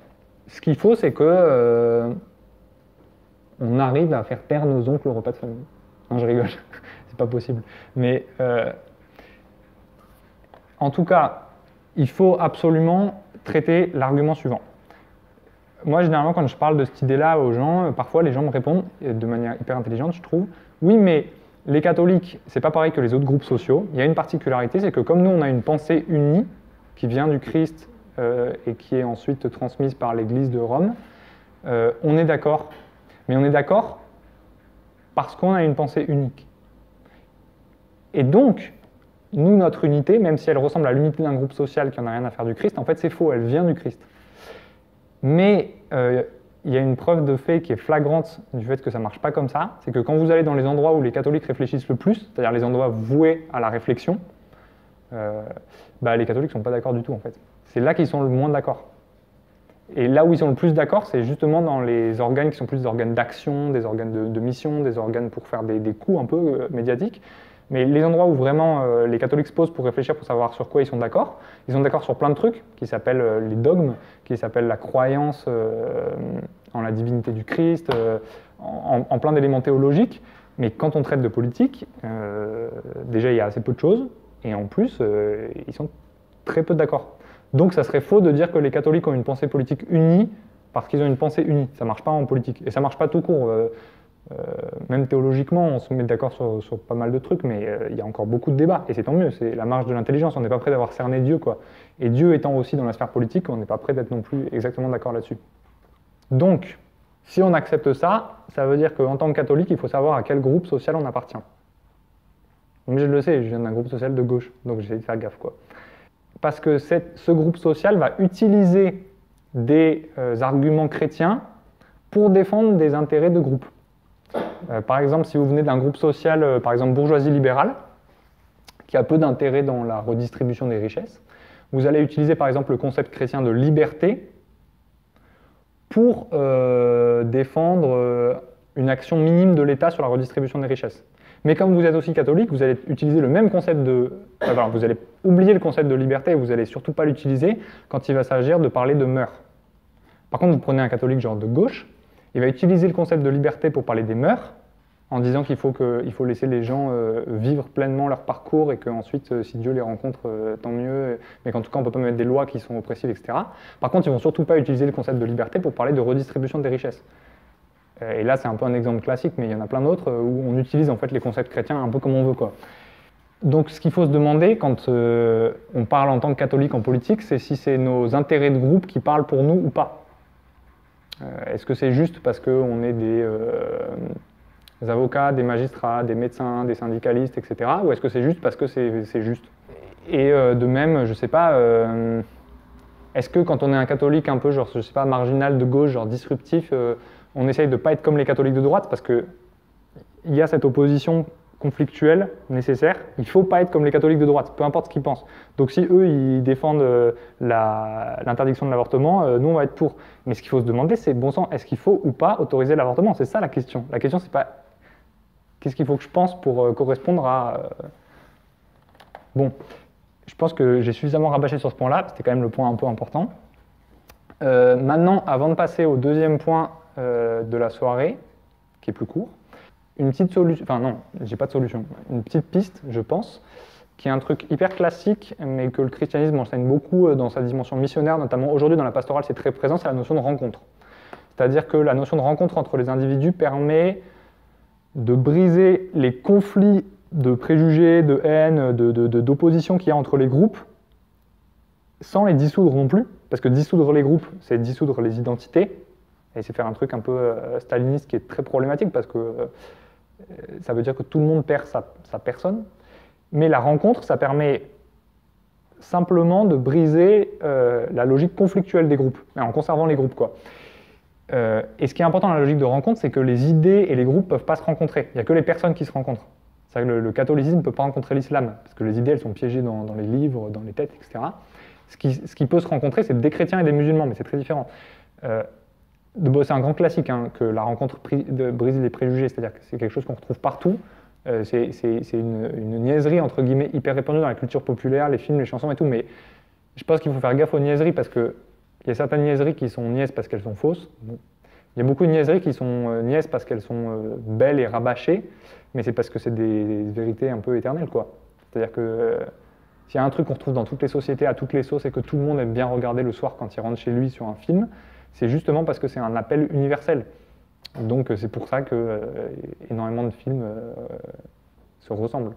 ce qu'il faut, c'est que on arrive à faire taire nos oncles au repas de famille. Non, je rigole, c'est pas possible. Mais en tout cas, il faut absolument traiter l'argument suivant. Moi, généralement, quand je parle de cette idée-là aux gens, parfois les gens me répondent, de manière hyper intelligente, je trouve, oui, mais les catholiques, c'est pas pareil que les autres groupes sociaux. Il y a une particularité, c'est que comme nous, on a une pensée unie qui vient du Christ et qui est ensuite transmise par l'Église de Rome, on est d'accord. Mais on est d'accord parce qu'on a une pensée unique. Et donc, nous, notre unité, même si elle ressemble à l'unité d'un groupe social qui n'en a rien à faire du Christ, en fait, c'est faux, elle vient du Christ. Mais il y a une preuve de fait qui est flagrante du fait que ça ne marche pas comme ça, c'est que quand vous allez dans les endroits où les catholiques réfléchissent le plus, c'est-à-dire les endroits voués à la réflexion, les catholiques ne sont pas d'accord du tout, en fait. C'est là qu'ils sont le moins d'accord. Et là où ils sont le plus d'accord, c'est justement dans les organes qui sont plus des organes d'action, des organes de mission, des organes pour faire des coups un peu médiatiques. Mais les endroits où vraiment les catholiques se posent pour réfléchir, pour savoir sur quoi ils sont d'accord sur plein de trucs qui s'appellent les dogmes, qui s'appellent la croyance en la divinité du Christ, en plein d'éléments théologiques. Mais quand on traite de politique, déjà il y a assez peu de choses, et en plus, ils sont très peu d'accord. Donc ça serait faux de dire que les catholiques ont une pensée politique unie parce qu'ils ont une pensée unie. Ça ne marche pas en politique. Et ça ne marche pas tout court. Même théologiquement, on se met d'accord sur pas mal de trucs, mais il y a encore beaucoup de débats. Et c'est tant mieux, c'est la marge de l'intelligence. On n'est pas prêt d'avoir cerné Dieu, quoi. Et Dieu étant aussi dans la sphère politique, on n'est pas prêt d'être non plus exactement d'accord là-dessus. Donc, si on accepte ça, ça veut dire qu'en tant que catholique, il faut savoir à quel groupe social on appartient. Mais je le sais, je viens d'un groupe social de gauche, donc j'essaie de faire gaffe, quoi. Parce que ce groupe social va utiliser des arguments chrétiens pour défendre des intérêts de groupe. Par exemple, si vous venez d'un groupe social, par exemple bourgeoisie libérale, qui a peu d'intérêt dans la redistribution des richesses, vous allez utiliser par exemple le concept chrétien de liberté pour défendre une action minime de l'État sur la redistribution des richesses. Mais comme vous êtes aussi catholique, vous allez utiliser le même concept de... vous allez oublier le concept de liberté et vous n'allez surtout pas l'utiliser quand il va s'agir de parler de mœurs. Par contre, vous prenez un catholique genre de gauche, il va utiliser le concept de liberté pour parler des mœurs, en disant qu'il faut laisser les gens vivre pleinement leur parcours et qu'ensuite, si Dieu les rencontre, tant mieux, mais qu'en tout cas, on ne peut pas mettre des lois qui sont oppressives, etc. Par contre, ils ne vont surtout pas utiliser le concept de liberté pour parler de redistribution des richesses. Et là, c'est un peu un exemple classique, mais il y en a plein d'autres où on utilise en fait les concepts chrétiens un peu comme on veut, quoi. Donc ce qu'il faut se demander quand on parle en tant que catholique en politique, c'est si c'est nos intérêts de groupe qui parlent pour nous ou pas. Est-ce que c'est juste parce qu'on est des avocats, des magistrats, des médecins, des syndicalistes, etc. Ou est-ce que c'est juste parce que c'est juste? Et de même, je sais pas, est-ce que quand on est un catholique un peu, genre, je sais pas, marginal de gauche, genre disruptif, on essaye de pas être comme les catholiques de droite parce que il y a cette opposition conflictuelle nécessaire. Il ne faut pas être comme les catholiques de droite, peu importe ce qu'ils pensent. Donc si eux, ils défendent l'interdiction de l'avortement, nous, on va être pour. Mais ce qu'il faut se demander, c'est, bon sang, est-ce qu'il faut ou pas autoriser l'avortement? C'est ça la question. La question, c'est pas qu'est-ce qu'il faut que je pense pour correspondre à... Bon, je pense que j'ai suffisamment rabâché sur ce point-là, c'était quand même le point un peu important. Maintenant, avant de passer au deuxième point de la soirée, qui est plus court, une petite solution, enfin non, j'ai pas de solution, une petite piste, je pense, qui est un truc hyper classique, mais que le christianisme enseigne beaucoup dans sa dimension missionnaire, notamment aujourd'hui dans la pastorale, c'est très présent, c'est la notion de rencontre. C'est-à-dire que la notion de rencontre entre les individus permet de briser les conflits de préjugés, de haine, d'opposition qu'il y a entre les groupes, sans les dissoudre non plus, parce que dissoudre les groupes, c'est dissoudre les identités, et c'est faire un truc un peu staliniste qui est très problématique, parce que ça veut dire que tout le monde perd sa personne, mais la rencontre, ça permet simplement de briser la logique conflictuelle des groupes, en conservant les groupes, quoi. Et ce qui est important dans la logique de rencontre, c'est que les idées et les groupes ne peuvent pas se rencontrer. Il n'y a que les personnes qui se rencontrent. C'est-à-dire que le catholicisme ne peut pas rencontrer l'islam, parce que les idées, elles sont piégées dans les livres, dans les têtes, etc. Ce qui peut se rencontrer, c'est des chrétiens et des musulmans, mais c'est très différent. C'est un grand classique, hein, que la rencontre brise les préjugés, c'est-à-dire que c'est quelque chose qu'on retrouve partout. C'est une niaiserie, entre guillemets, hyper répandue dans la culture populaire, les films, les chansons et tout, mais je pense qu'il faut faire gaffe aux niaiseries, parce qu'il y a certaines niaiseries qui sont niaises parce qu'elles sont fausses. Bon. Il y a beaucoup de niaiseries qui sont niaises parce qu'elles sont belles et rabâchées, mais c'est parce que c'est des vérités un peu éternelles, quoi. C'est-à-dire que s'il y a un truc qu'on retrouve dans toutes les sociétés, à toutes les sauces, et que tout le monde aime bien regarder le soir quand il rentre chez lui sur un film, c'est justement parce que c'est un appel universel. Donc c'est pour ça que énormément de films se ressemblent.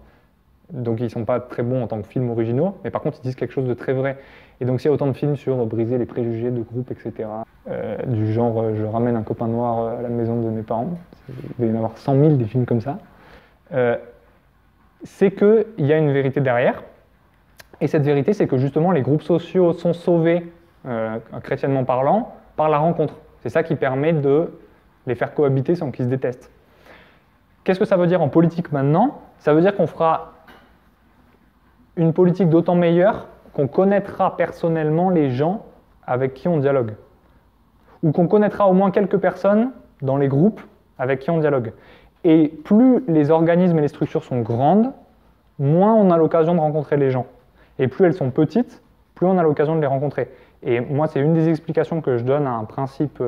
Donc ils ne sont pas très bons en tant que films originaux, mais par contre ils disent quelque chose de très vrai. Et donc s'il y a autant de films sur briser les préjugés de groupe, etc., du genre je ramène un copain noir à la maison de mes parents, il doit y en avoir 100 000 des films comme ça, c'est qu'il y a une vérité derrière. Et cette vérité, c'est que justement les groupes sociaux sont sauvés, chrétiennement parlant, par la rencontre. C'est ça qui permet de les faire cohabiter sans qu'ils se détestent. Qu'est-ce que ça veut dire en politique maintenant? Ça veut dire qu'on fera une politique d'autant meilleure qu'on connaîtra personnellement les gens avec qui on dialogue. Ou qu'on connaîtra au moins quelques personnes dans les groupes avec qui on dialogue. Et plus les organismes et les structures sont grandes, moins on a l'occasion de rencontrer les gens. Et plus elles sont petites, plus on a l'occasion de les rencontrer. Et moi, c'est une des explications que je donne à un principe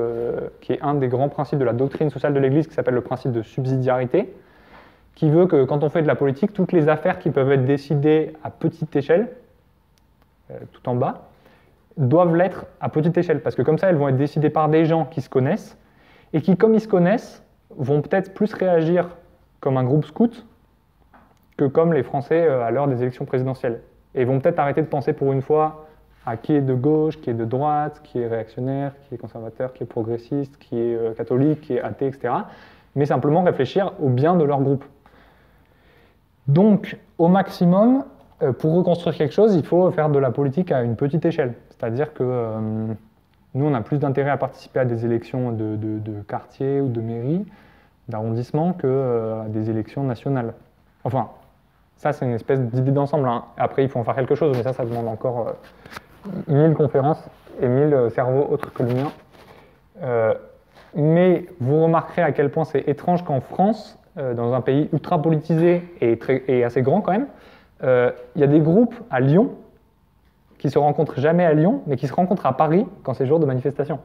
qui est un des grands principes de la doctrine sociale de l'Église, qui s'appelle le principe de subsidiarité, qui veut que quand on fait de la politique, toutes les affaires qui peuvent être décidées à petite échelle, tout en bas, doivent l'être à petite échelle, parce que comme ça, elles vont être décidées par des gens qui se connaissent, et qui, comme ils se connaissent, vont peut-être plus réagir comme un groupe scout que comme les Français à l'heure des élections présidentielles. Et vont peut-être arrêter de penser pour une fois à qui est de gauche, qui est de droite, qui est réactionnaire, qui est conservateur, qui est progressiste, qui est catholique, qui est athée, etc. Mais simplement réfléchir au bien de leur groupe. Donc, au maximum, pour reconstruire quelque chose, il faut faire de la politique à une petite échelle. C'est-à-dire que nous, on a plus d'intérêt à participer à des élections de quartier ou de mairie, d'arrondissement, qu'à des élections nationales. Enfin, ça, c'est une espèce d'idée d'ensemble, hein. Après, il faut en faire quelque chose, mais ça demande encore 1000 conférences et 1000 cerveaux autres que le mien. Mais vous remarquerez à quel point c'est étrange qu'en France, dans un pays ultra politisé et assez grand quand même, il y a des groupes à Lyon qui se rencontrent jamais à Lyon, mais qui se rencontrent à Paris quand c'est jour de manifestation.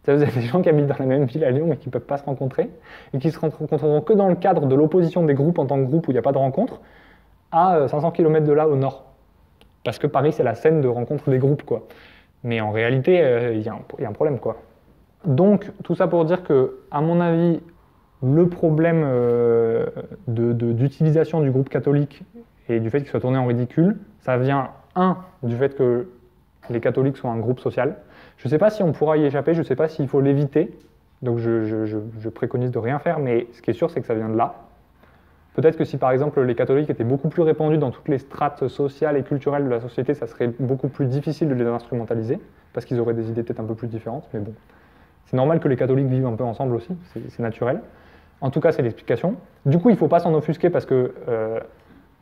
Vous avez des gens qui habitent dans la même ville à Lyon, mais qui ne peuvent pas se rencontrer, et qui se rencontreront que dans le cadre de l'opposition des groupes en tant que groupe où il n'y a pas de rencontre, à 500 km de là au nord. Parce que Paris, c'est la scène de rencontre des groupes, quoi. Mais en réalité, il y a un problème, quoi. Donc, tout ça pour dire que, à mon avis, le problème d'utilisation du groupe catholique et du fait qu'il soit tourné en ridicule, ça vient, du fait que les catholiques sont un groupe social. Je ne sais pas si on pourra y échapper, je ne sais pas s'il faut l'éviter, donc je préconise de rien faire, mais ce qui est sûr, c'est que ça vient de là. Peut-être que si par exemple les catholiques étaient beaucoup plus répandus dans toutes les strates sociales et culturelles de la société, ça serait beaucoup plus difficile de les instrumentaliser, parce qu'ils auraient des idées peut-être un peu plus différentes, mais bon. C'est normal que les catholiques vivent un peu ensemble aussi, c'est naturel. En tout cas, c'est l'explication. Du coup, il ne faut pas s'en offusquer parce que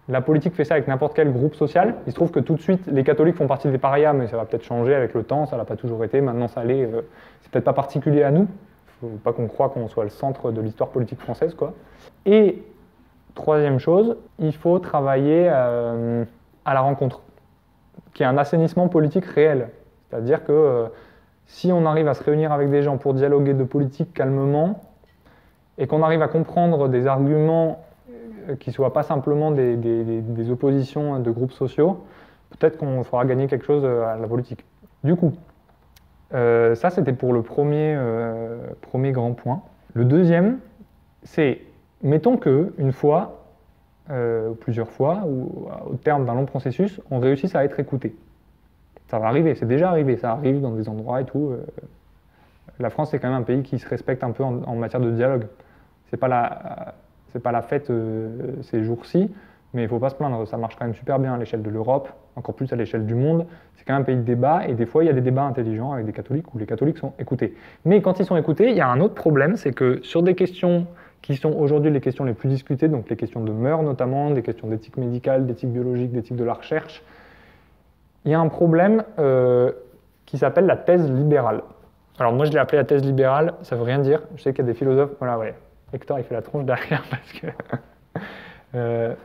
la politique fait ça avec n'importe quel groupe social. Il se trouve que tout de suite, les catholiques font partie des parias, mais ça va peut-être changer avec le temps, ça l'a pas toujours été, maintenant ça l'est. C'est peut-être pas particulier à nous, il ne faut pas qu'on croie qu'on soit le centre de l'histoire politique française, quoi. Et troisième chose, il faut travailler à la rencontre, qui est un assainissement politique réel. C'est-à-dire que si on arrive à se réunir avec des gens pour dialoguer de politique calmement, et qu'on arrive à comprendre des arguments qui ne soient pas simplement des oppositions de groupes sociaux, peut-être qu'on fera gagner quelque chose à la politique. Du coup, ça c'était pour le premier grand point. Le deuxième, c'est, mettons qu'une fois, plusieurs fois, ou au terme d'un long processus, on réussisse à être écouté. Ça va arriver, c'est déjà arrivé, ça arrive dans des endroits et tout. La France, c'est quand même un pays qui se respecte un peu en matière de dialogue. C'est pas la fête ces jours-ci, mais il ne faut pas se plaindre, ça marche quand même super bien à l'échelle de l'Europe, encore plus à l'échelle du monde. C'est quand même un pays de débat, et des fois, il y a des débats intelligents avec des catholiques où les catholiques sont écoutés. Mais quand ils sont écoutés, il y a un autre problème, c'est que sur des questions qui sont aujourd'hui les questions les plus discutées, donc les questions de mœurs notamment, des questions d'éthique médicale, d'éthique biologique, d'éthique de la recherche, il y a un problème qui s'appelle la thèse libérale. Alors moi je l'ai appelé la thèse libérale, ça veut rien dire, je sais qu'il y a des philosophes, voilà ouais, Hector il fait la tronche derrière parce que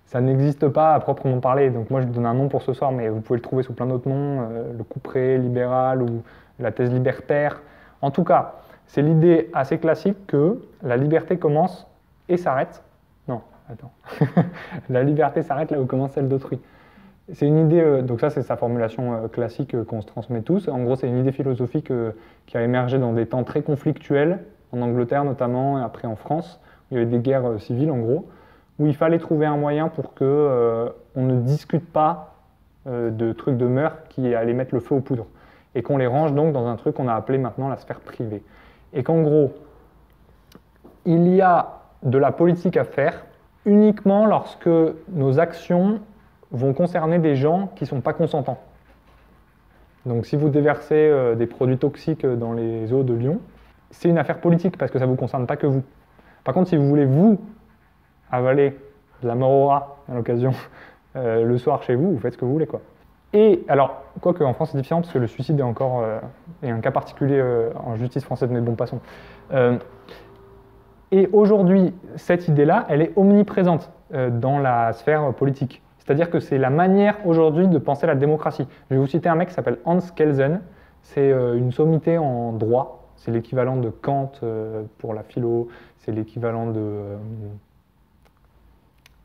ça n'existe pas à proprement parler, donc moi je donne un nom pour ce soir, mais vous pouvez le trouver sous plein d'autres noms, le couperet libéral ou la thèse libertaire. En tout cas, c'est l'idée assez classique que la liberté commence et s'arrête. Non, attends. La liberté s'arrête là où commence celle d'autrui. C'est une idée, donc ça c'est sa formulation classique qu'on se transmet tous. En gros, c'est une idée philosophique qui a émergé dans des temps très conflictuels, en Angleterre notamment, et après en France, où il y avait des guerres civiles en gros, où il fallait trouver un moyen pour que on ne discute pas de trucs de mœurs qui allaient mettre le feu aux poudres, et qu'on les range donc dans un truc qu'on a appelé maintenant la sphère privée. Et qu'en gros, il y a de la politique à faire uniquement lorsque nos actions vont concerner des gens qui ne sont pas consentants. Donc si vous déversez des produits toxiques dans les eaux de Lyon, c'est une affaire politique parce que ça ne vous concerne pas que vous. Par contre, si vous voulez vous avaler de la mort au rat à l'occasion le soir chez vous, vous faites ce que vous voulez, quoi. Et alors, quoique en France c'est différent parce que le suicide est encore est un cas particulier en justice française, mais bon, passons. Et aujourd'hui, cette idée-là, elle est omniprésente dans la sphère politique. C'est-à-dire que c'est la manière aujourd'hui de penser la démocratie. Je vais vous citer un mec qui s'appelle Hans Kelsen. C'est une sommité en droit. C'est l'équivalent de Kant pour la philo. C'est l'équivalent de...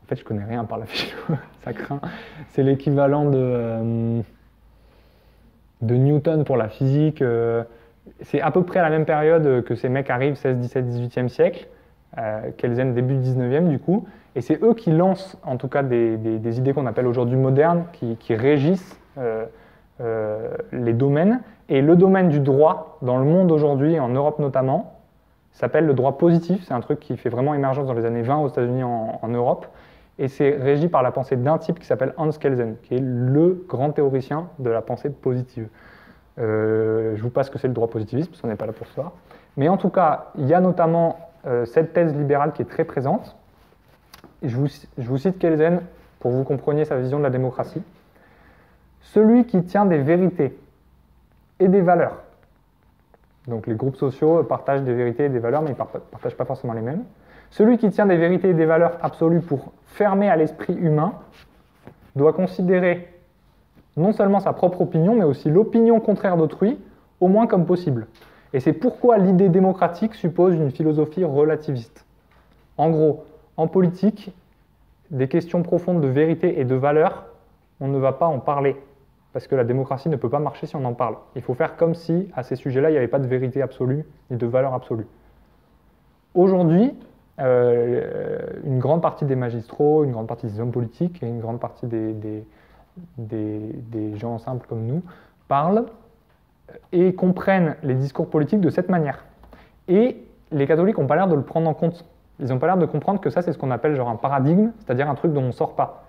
En fait, je connais rien par la philo, ça craint. C'est l'équivalent de Newton pour la physique. C'est à peu près à la même période que ces mecs arrivent, 16, 17, 18e siècle. Kelsen début 19e du coup. Et c'est eux qui lancent en tout cas des idées qu'on appelle aujourd'hui modernes, qui régissent les domaines. Et le domaine du droit, dans le monde aujourd'hui, en Europe notamment, s'appelle le droit positif. C'est un truc qui fait vraiment émergence dans les années 20 aux États-Unis en Europe. Et c'est régi par la pensée d'un type qui s'appelle Hans Kelsen, qui est le grand théoricien de la pensée positive. Je vous passe ce que c'est le droit positivisme, parce qu'on n'est pas là pour ce soir. Mais en tout cas, il y a notamment cette thèse libérale qui est très présente. Je vous cite Kelsen pour que vous compreniez sa vision de la démocratie. Celui qui tient des vérités et des valeurs. Donc les groupes sociaux partagent des vérités et des valeurs, mais ils ne partagent pas forcément les mêmes. Celui qui tient des vérités et des valeurs absolues pour fermer à l'esprit humain doit considérer non seulement sa propre opinion, mais aussi l'opinion contraire d'autrui, au moins comme possible. Et c'est pourquoi l'idée démocratique suppose une philosophie relativiste. En gros, en politique, des questions profondes de vérité et de valeur, on ne va pas en parler, parce que la démocratie ne peut pas marcher si on en parle. Il faut faire comme si, à ces sujets-là, il n'y avait pas de vérité absolue, ni de valeur absolue. Aujourd'hui, une grande partie des magistrats, une grande partie des hommes politiques et une grande partie des gens simples comme nous parlent et comprennent les discours politiques de cette manière. Et les catholiques n'ont pas l'air de le prendre en compte. Ils n'ont pas l'air de comprendre que ça, c'est ce qu'on appelle genre un paradigme, c'est-à-dire un truc dont on ne sort pas.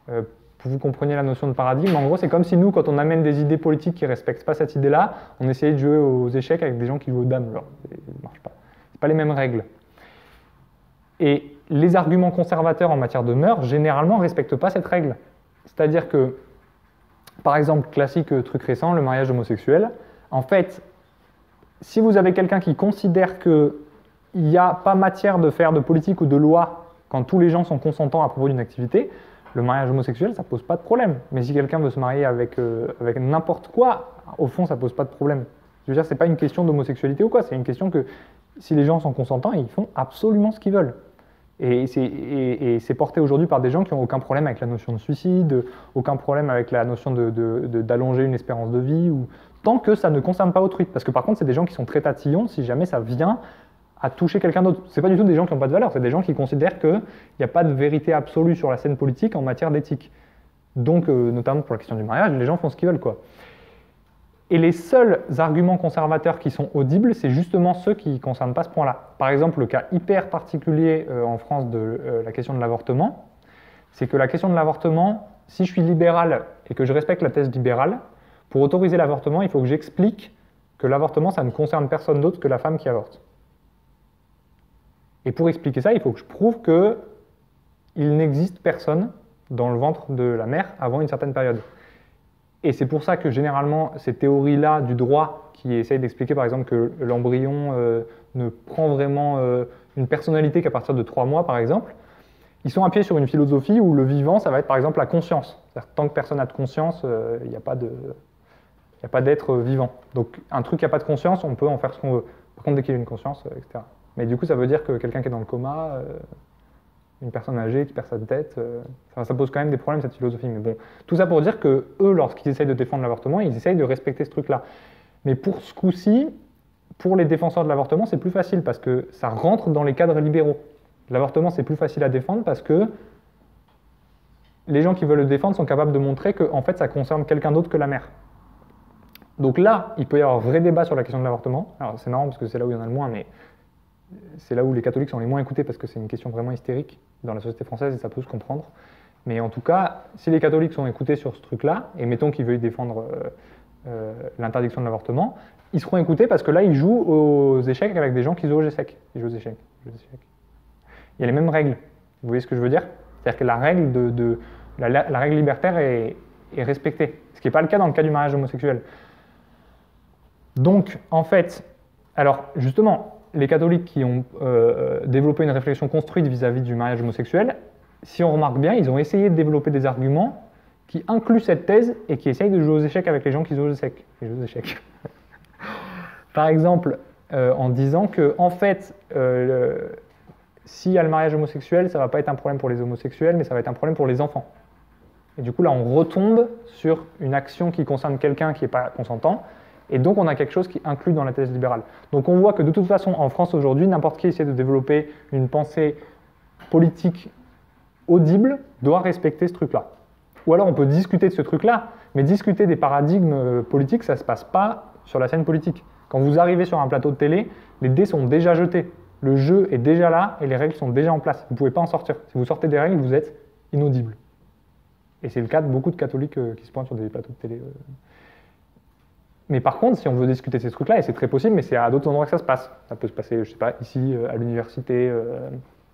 Pour que vous compreniez la notion de paradigme, en gros, c'est comme si nous, quand on amène des idées politiques qui ne respectent pas cette idée-là, on essayait de jouer aux échecs avec des gens qui jouent aux dames. Genre, ça ne marche pas. Ce pas les mêmes règles. Et les arguments conservateurs en matière de mœurs, généralement, ne respectent pas cette règle. C'est-à-dire que, par exemple, classique truc récent, le mariage homosexuel, en fait, si vous avez quelqu'un qui considère qu'il n'y a pas matière de faire de politique ou de loi quand tous les gens sont consentants à propos d'une activité, le mariage homosexuel, ça ne pose pas de problème. Mais si quelqu'un veut se marier avec n'importe quoi, au fond, ça ne pose pas de problème. Je veux dire, ce n'est pas une question d'homosexualité ou quoi, c'est une question que si les gens sont consentants, ils font absolument ce qu'ils veulent. Et c'est porté aujourd'hui par des gens qui n'ont aucun problème avec la notion de suicide, aucun problème avec la notion d'allonger une espérance de vie, ou tant que ça ne concerne pas autrui. Parce que par contre, c'est des gens qui sont très tatillons si jamais ça vient à toucher quelqu'un d'autre. Ce n'est pas du tout des gens qui n'ont pas de valeur, c'est des gens qui considèrent qu'il n'y a pas de vérité absolue sur la scène politique en matière d'éthique. Donc, notamment pour la question du mariage, les gens font ce qu'ils veulent, quoi. Et les seuls arguments conservateurs qui sont audibles, c'est justement ceux qui ne concernent pas ce point-là. Par exemple, le cas hyper particulier en France de la question de l'avortement, c'est que la question de l'avortement, si je suis libéral et que je respecte la thèse libérale, pour autoriser l'avortement, il faut que j'explique que l'avortement, ça ne concerne personne d'autre que la femme qui avorte. Et pour expliquer ça, il faut que je prouve qu'il n'existe personne dans le ventre de la mère avant une certaine période. Et c'est pour ça que généralement, ces théories-là du droit qui essayent d'expliquer par exemple que l'embryon ne prend vraiment une personnalité qu'à partir de 3 mois par exemple, ils sont appuyés sur une philosophie où le vivant, ça va être par exemple la conscience. C'est-à-dire que tant que personne n'a de conscience, il n'y a pas d'être vivant. Donc un truc qui n'a pas de conscience, on peut en faire ce qu'on veut. Par contre, dès qu'il y a une conscience, etc. Mais du coup, ça veut dire que quelqu'un qui est dans le coma, une personne âgée qui perd sa tête, ça pose quand même des problèmes, cette philosophie. Mais bon, tout ça pour dire que eux, lorsqu'ils essayent de défendre l'avortement, ils essayent de respecter ce truc-là. Mais pour ce coup-ci, pour les défenseurs de l'avortement, c'est plus facile parce que ça rentre dans les cadres libéraux. L'avortement, c'est plus facile à défendre parce que les gens qui veulent le défendre sont capables de montrer que en fait, ça concerne quelqu'un d'autre que la mère. Donc là, il peut y avoir un vrai débat sur la question de l'avortement. Alors c'est marrant parce que c'est là où il y en a le moins, mais c'est là où les catholiques sont les moins écoutés parce que c'est une question vraiment hystérique dans la société française et ça peut se comprendre. Mais en tout cas, si les catholiques sont écoutés sur ce truc-là, et mettons qu'ils veuillent défendre l'interdiction de l'avortement, ils seront écoutés parce que là, ils jouent aux échecs avec des gens qui jouent aux échecs. Ils jouent aux échecs. Il y a les mêmes règles. Vous voyez ce que je veux dire? C'est-à-dire que la règle, la règle libertaire est respectée. Ce qui n'est pas le cas dans le cas du mariage homosexuel. Donc, en fait, alors justement, les catholiques qui ont développé une réflexion construite vis-à-vis du mariage homosexuel, si on remarque bien, ils ont essayé de développer des arguments qui incluent cette thèse et qui essayent de jouer aux échecs avec les gens qui jouent aux échecs. Par exemple, en disant que, en fait, s'il y a le mariage homosexuel, ça ne va pas être un problème pour les homosexuels, mais ça va être un problème pour les enfants. Et du coup, là, on retombe sur une action qui concerne quelqu'un qui n'est pas consentant, et donc on a quelque chose qui inclut dans la thèse libérale. Donc on voit que de toute façon, en France aujourd'hui, n'importe qui essaie de développer une pensée politique audible doit respecter ce truc-là. Ou alors on peut discuter de ce truc-là, mais discuter des paradigmes politiques, ça ne se passe pas sur la scène politique. Quand vous arrivez sur un plateau de télé, les dés sont déjà jetés. Le jeu est déjà là et les règles sont déjà en place. Vous ne pouvez pas en sortir. Si vous sortez des règles, vous êtes inaudible. Et c'est le cas de beaucoup de catholiques qui se pointent sur des plateaux de télé. Mais par contre, si on veut discuter ces trucs-là, et c'est très possible, mais c'est à d'autres endroits que ça se passe. Ça peut se passer, je ne sais pas, ici, à l'université,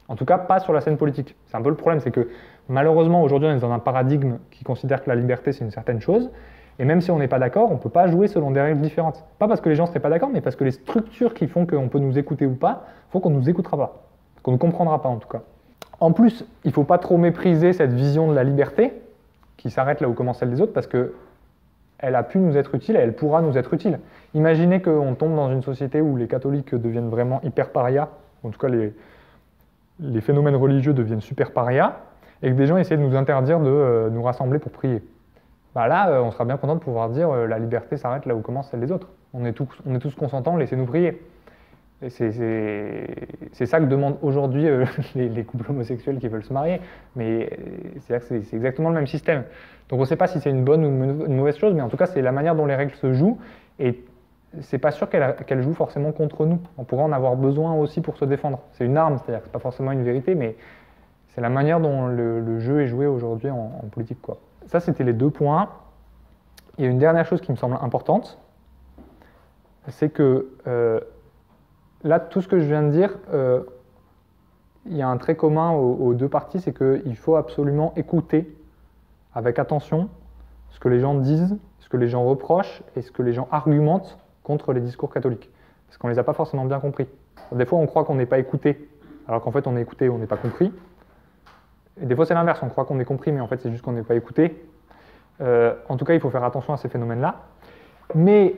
en tout cas pas sur la scène politique. C'est un peu le problème, c'est que malheureusement, aujourd'hui, on est dans un paradigme qui considère que la liberté, c'est une certaine chose, et même si on n'est pas d'accord, on ne peut pas jouer selon des règles différentes. Pas parce que les gens ne seraient pas d'accord, mais parce que les structures qui font qu'on peut nous écouter ou pas, font qu'on ne nous écoutera pas, qu'on ne comprendra pas en tout cas. En plus, il ne faut pas trop mépriser cette vision de la liberté, qui s'arrête là où commence celle des autres, parce que elle a pu nous être utile et elle pourra nous être utile. Imaginez qu'on tombe dans une société où les catholiques deviennent vraiment hyper parias, en tout cas les phénomènes religieux deviennent super parias, et que des gens essaient de nous interdire de nous rassembler pour prier. Bah là, on sera bien content de pouvoir dire la liberté s'arrête là où commence celle des autres. On est tous consentants, laissez-nous prier. C'est ça que demandent aujourd'hui les couples homosexuels qui veulent se marier. Mais c'est exactement le même système. Donc on ne sait pas si c'est une bonne ou une mauvaise chose, mais en tout cas, c'est la manière dont les règles se jouent. Et c'est pas sûr qu'elles jouent forcément contre nous. On pourrait en avoir besoin aussi pour se défendre. C'est une arme, c'est-à-dire que c'est pas forcément une vérité, mais c'est la manière dont le jeu est joué aujourd'hui en politique, quoi. Ça, c'était les 2 points. Il y a une dernière chose qui me semble importante, c'est que là, tout ce que je viens de dire, il y a un trait commun aux 2 parties, c'est qu'il faut absolument écouter avec attention ce que les gens disent, ce que les gens reprochent et ce que les gens argumentent contre les discours catholiques. Parce qu'on ne les a pas forcément bien compris. Des fois, on croit qu'on n'est pas écouté, alors qu'en fait, on est écouté, on n'est pas compris. Et des fois, c'est l'inverse, on croit qu'on est compris, mais en fait, c'est juste qu'on n'est pas écouté. En tout cas, il faut faire attention à ces phénomènes-là. Mais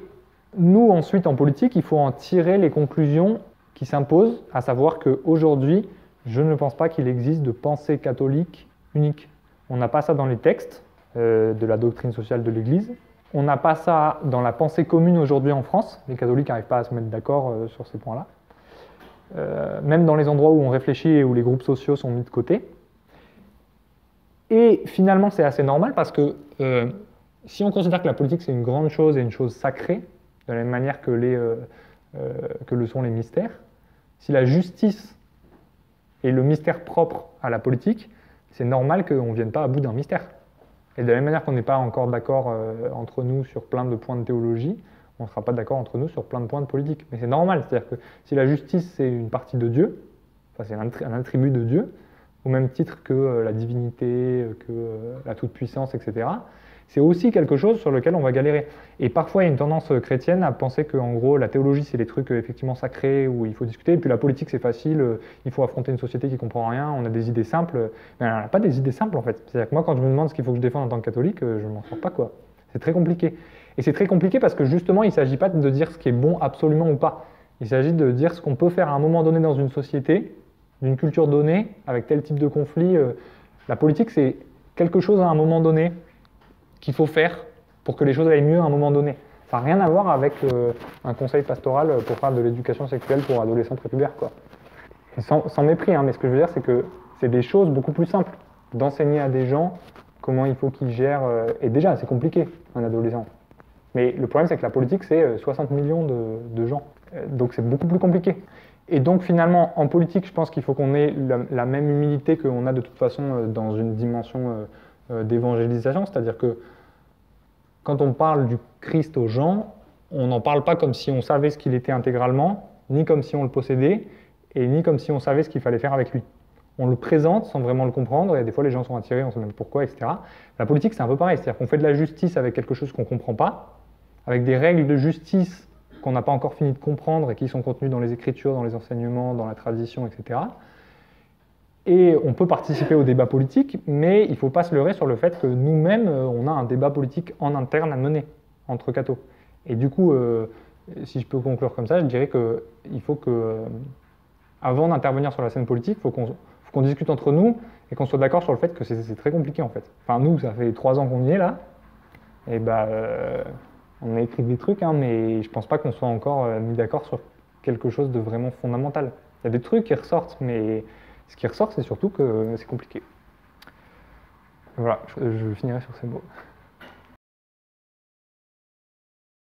nous, ensuite, en politique, il faut en tirer les conclusions qui s'imposent, à savoir qu'aujourd'hui, je ne pense pas qu'il existe de pensée catholique unique. On n'a pas ça dans les textes de la doctrine sociale de l'Église. On n'a pas ça dans la pensée commune aujourd'hui en France. Les catholiques n'arrivent pas à se mettre d'accord sur ces points-là. Même dans les endroits où on réfléchit et où les groupes sociaux sont mis de côté. Et finalement, c'est assez normal parce que si on considère que la politique c'est une grande chose et une chose sacrée, de la même manière que le sont les mystères, si la justice est le mystère propre à la politique, c'est normal qu'on ne vienne pas à bout d'un mystère. Et de la même manière qu'on n'est pas encore d'accord entre nous sur plein de points de théologie, on ne sera pas d'accord entre nous sur plein de points de politique. Mais c'est normal, c'est-à-dire que si la justice c'est une partie de Dieu, enfin c'est un attribut de Dieu, au même titre que la divinité, que la toute-puissance, etc., c'est aussi quelque chose sur lequel on va galérer. Et parfois, il y a une tendance chrétienne à penser que, en gros, la théologie, c'est des trucs effectivement sacrés où il faut discuter, et puis la politique, c'est facile, il faut affronter une société qui ne comprend rien, on a des idées simples. Mais on n'a pas des idées simples, en fait. C'est-à-dire que moi, quand je me demande ce qu'il faut que je défende en tant que catholique, je ne m'en sors pas, quoi. C'est très compliqué. Et c'est très compliqué parce que, justement, il ne s'agit pas de dire ce qui est bon absolument ou pas. Il s'agit de dire ce qu'on peut faire à un moment donné dans une société, d'une culture donnée, avec tel type de conflit. La politique, c'est quelque chose à un moment donné qu'il faut faire pour que les choses aillent mieux à un moment donné. Ça n'a rien à voir avec un conseil pastoral pour faire de l'éducation sexuelle pour adolescents prépubères, quoi. Sans mépris, hein, mais ce que je veux dire, c'est que c'est des choses beaucoup plus simples. D'enseigner à des gens comment il faut qu'ils gèrent. Et déjà, c'est compliqué, un adolescent. Mais le problème, c'est que la politique, c'est 60 millions de gens. Donc c'est beaucoup plus compliqué. Et donc finalement, en politique, je pense qu'il faut qu'on ait la même humilité qu'on a de toute façon dans une dimension d'évangélisation, c'est-à-dire que quand on parle du Christ aux gens, on n'en parle pas comme si on savait ce qu'il était intégralement, ni comme si on le possédait, et ni comme si on savait ce qu'il fallait faire avec lui. On le présente sans vraiment le comprendre, et des fois les gens sont attirés, on ne sait même pourquoi, etc. La politique, c'est un peu pareil, c'est-à-dire qu'on fait de la justice avec quelque chose qu'on ne comprend pas, avec des règles de justice qu'on n'a pas encore fini de comprendre et qui sont contenues dans les Écritures, dans les enseignements, dans la tradition, etc. Et on peut participer au débat politique, mais il ne faut pas se leurrer sur le fait que nous-mêmes, on a un débat politique en interne à mener entre cathos. Et du coup, si je peux conclure comme ça, je dirais qu'il faut que, avant d'intervenir sur la scène politique, il faut qu'on discute entre nous et qu'on soit d'accord sur le fait que c'est très compliqué en fait. Enfin, nous, ça fait 3 ans qu'on y est là, et on a écrit des trucs, hein, mais je pense pas qu'on soit encore mis d'accord sur quelque chose de vraiment fondamental. Il y a des trucs qui ressortent, mais ce qui ressort, c'est surtout que c'est compliqué. Voilà, je finirai sur ces mots.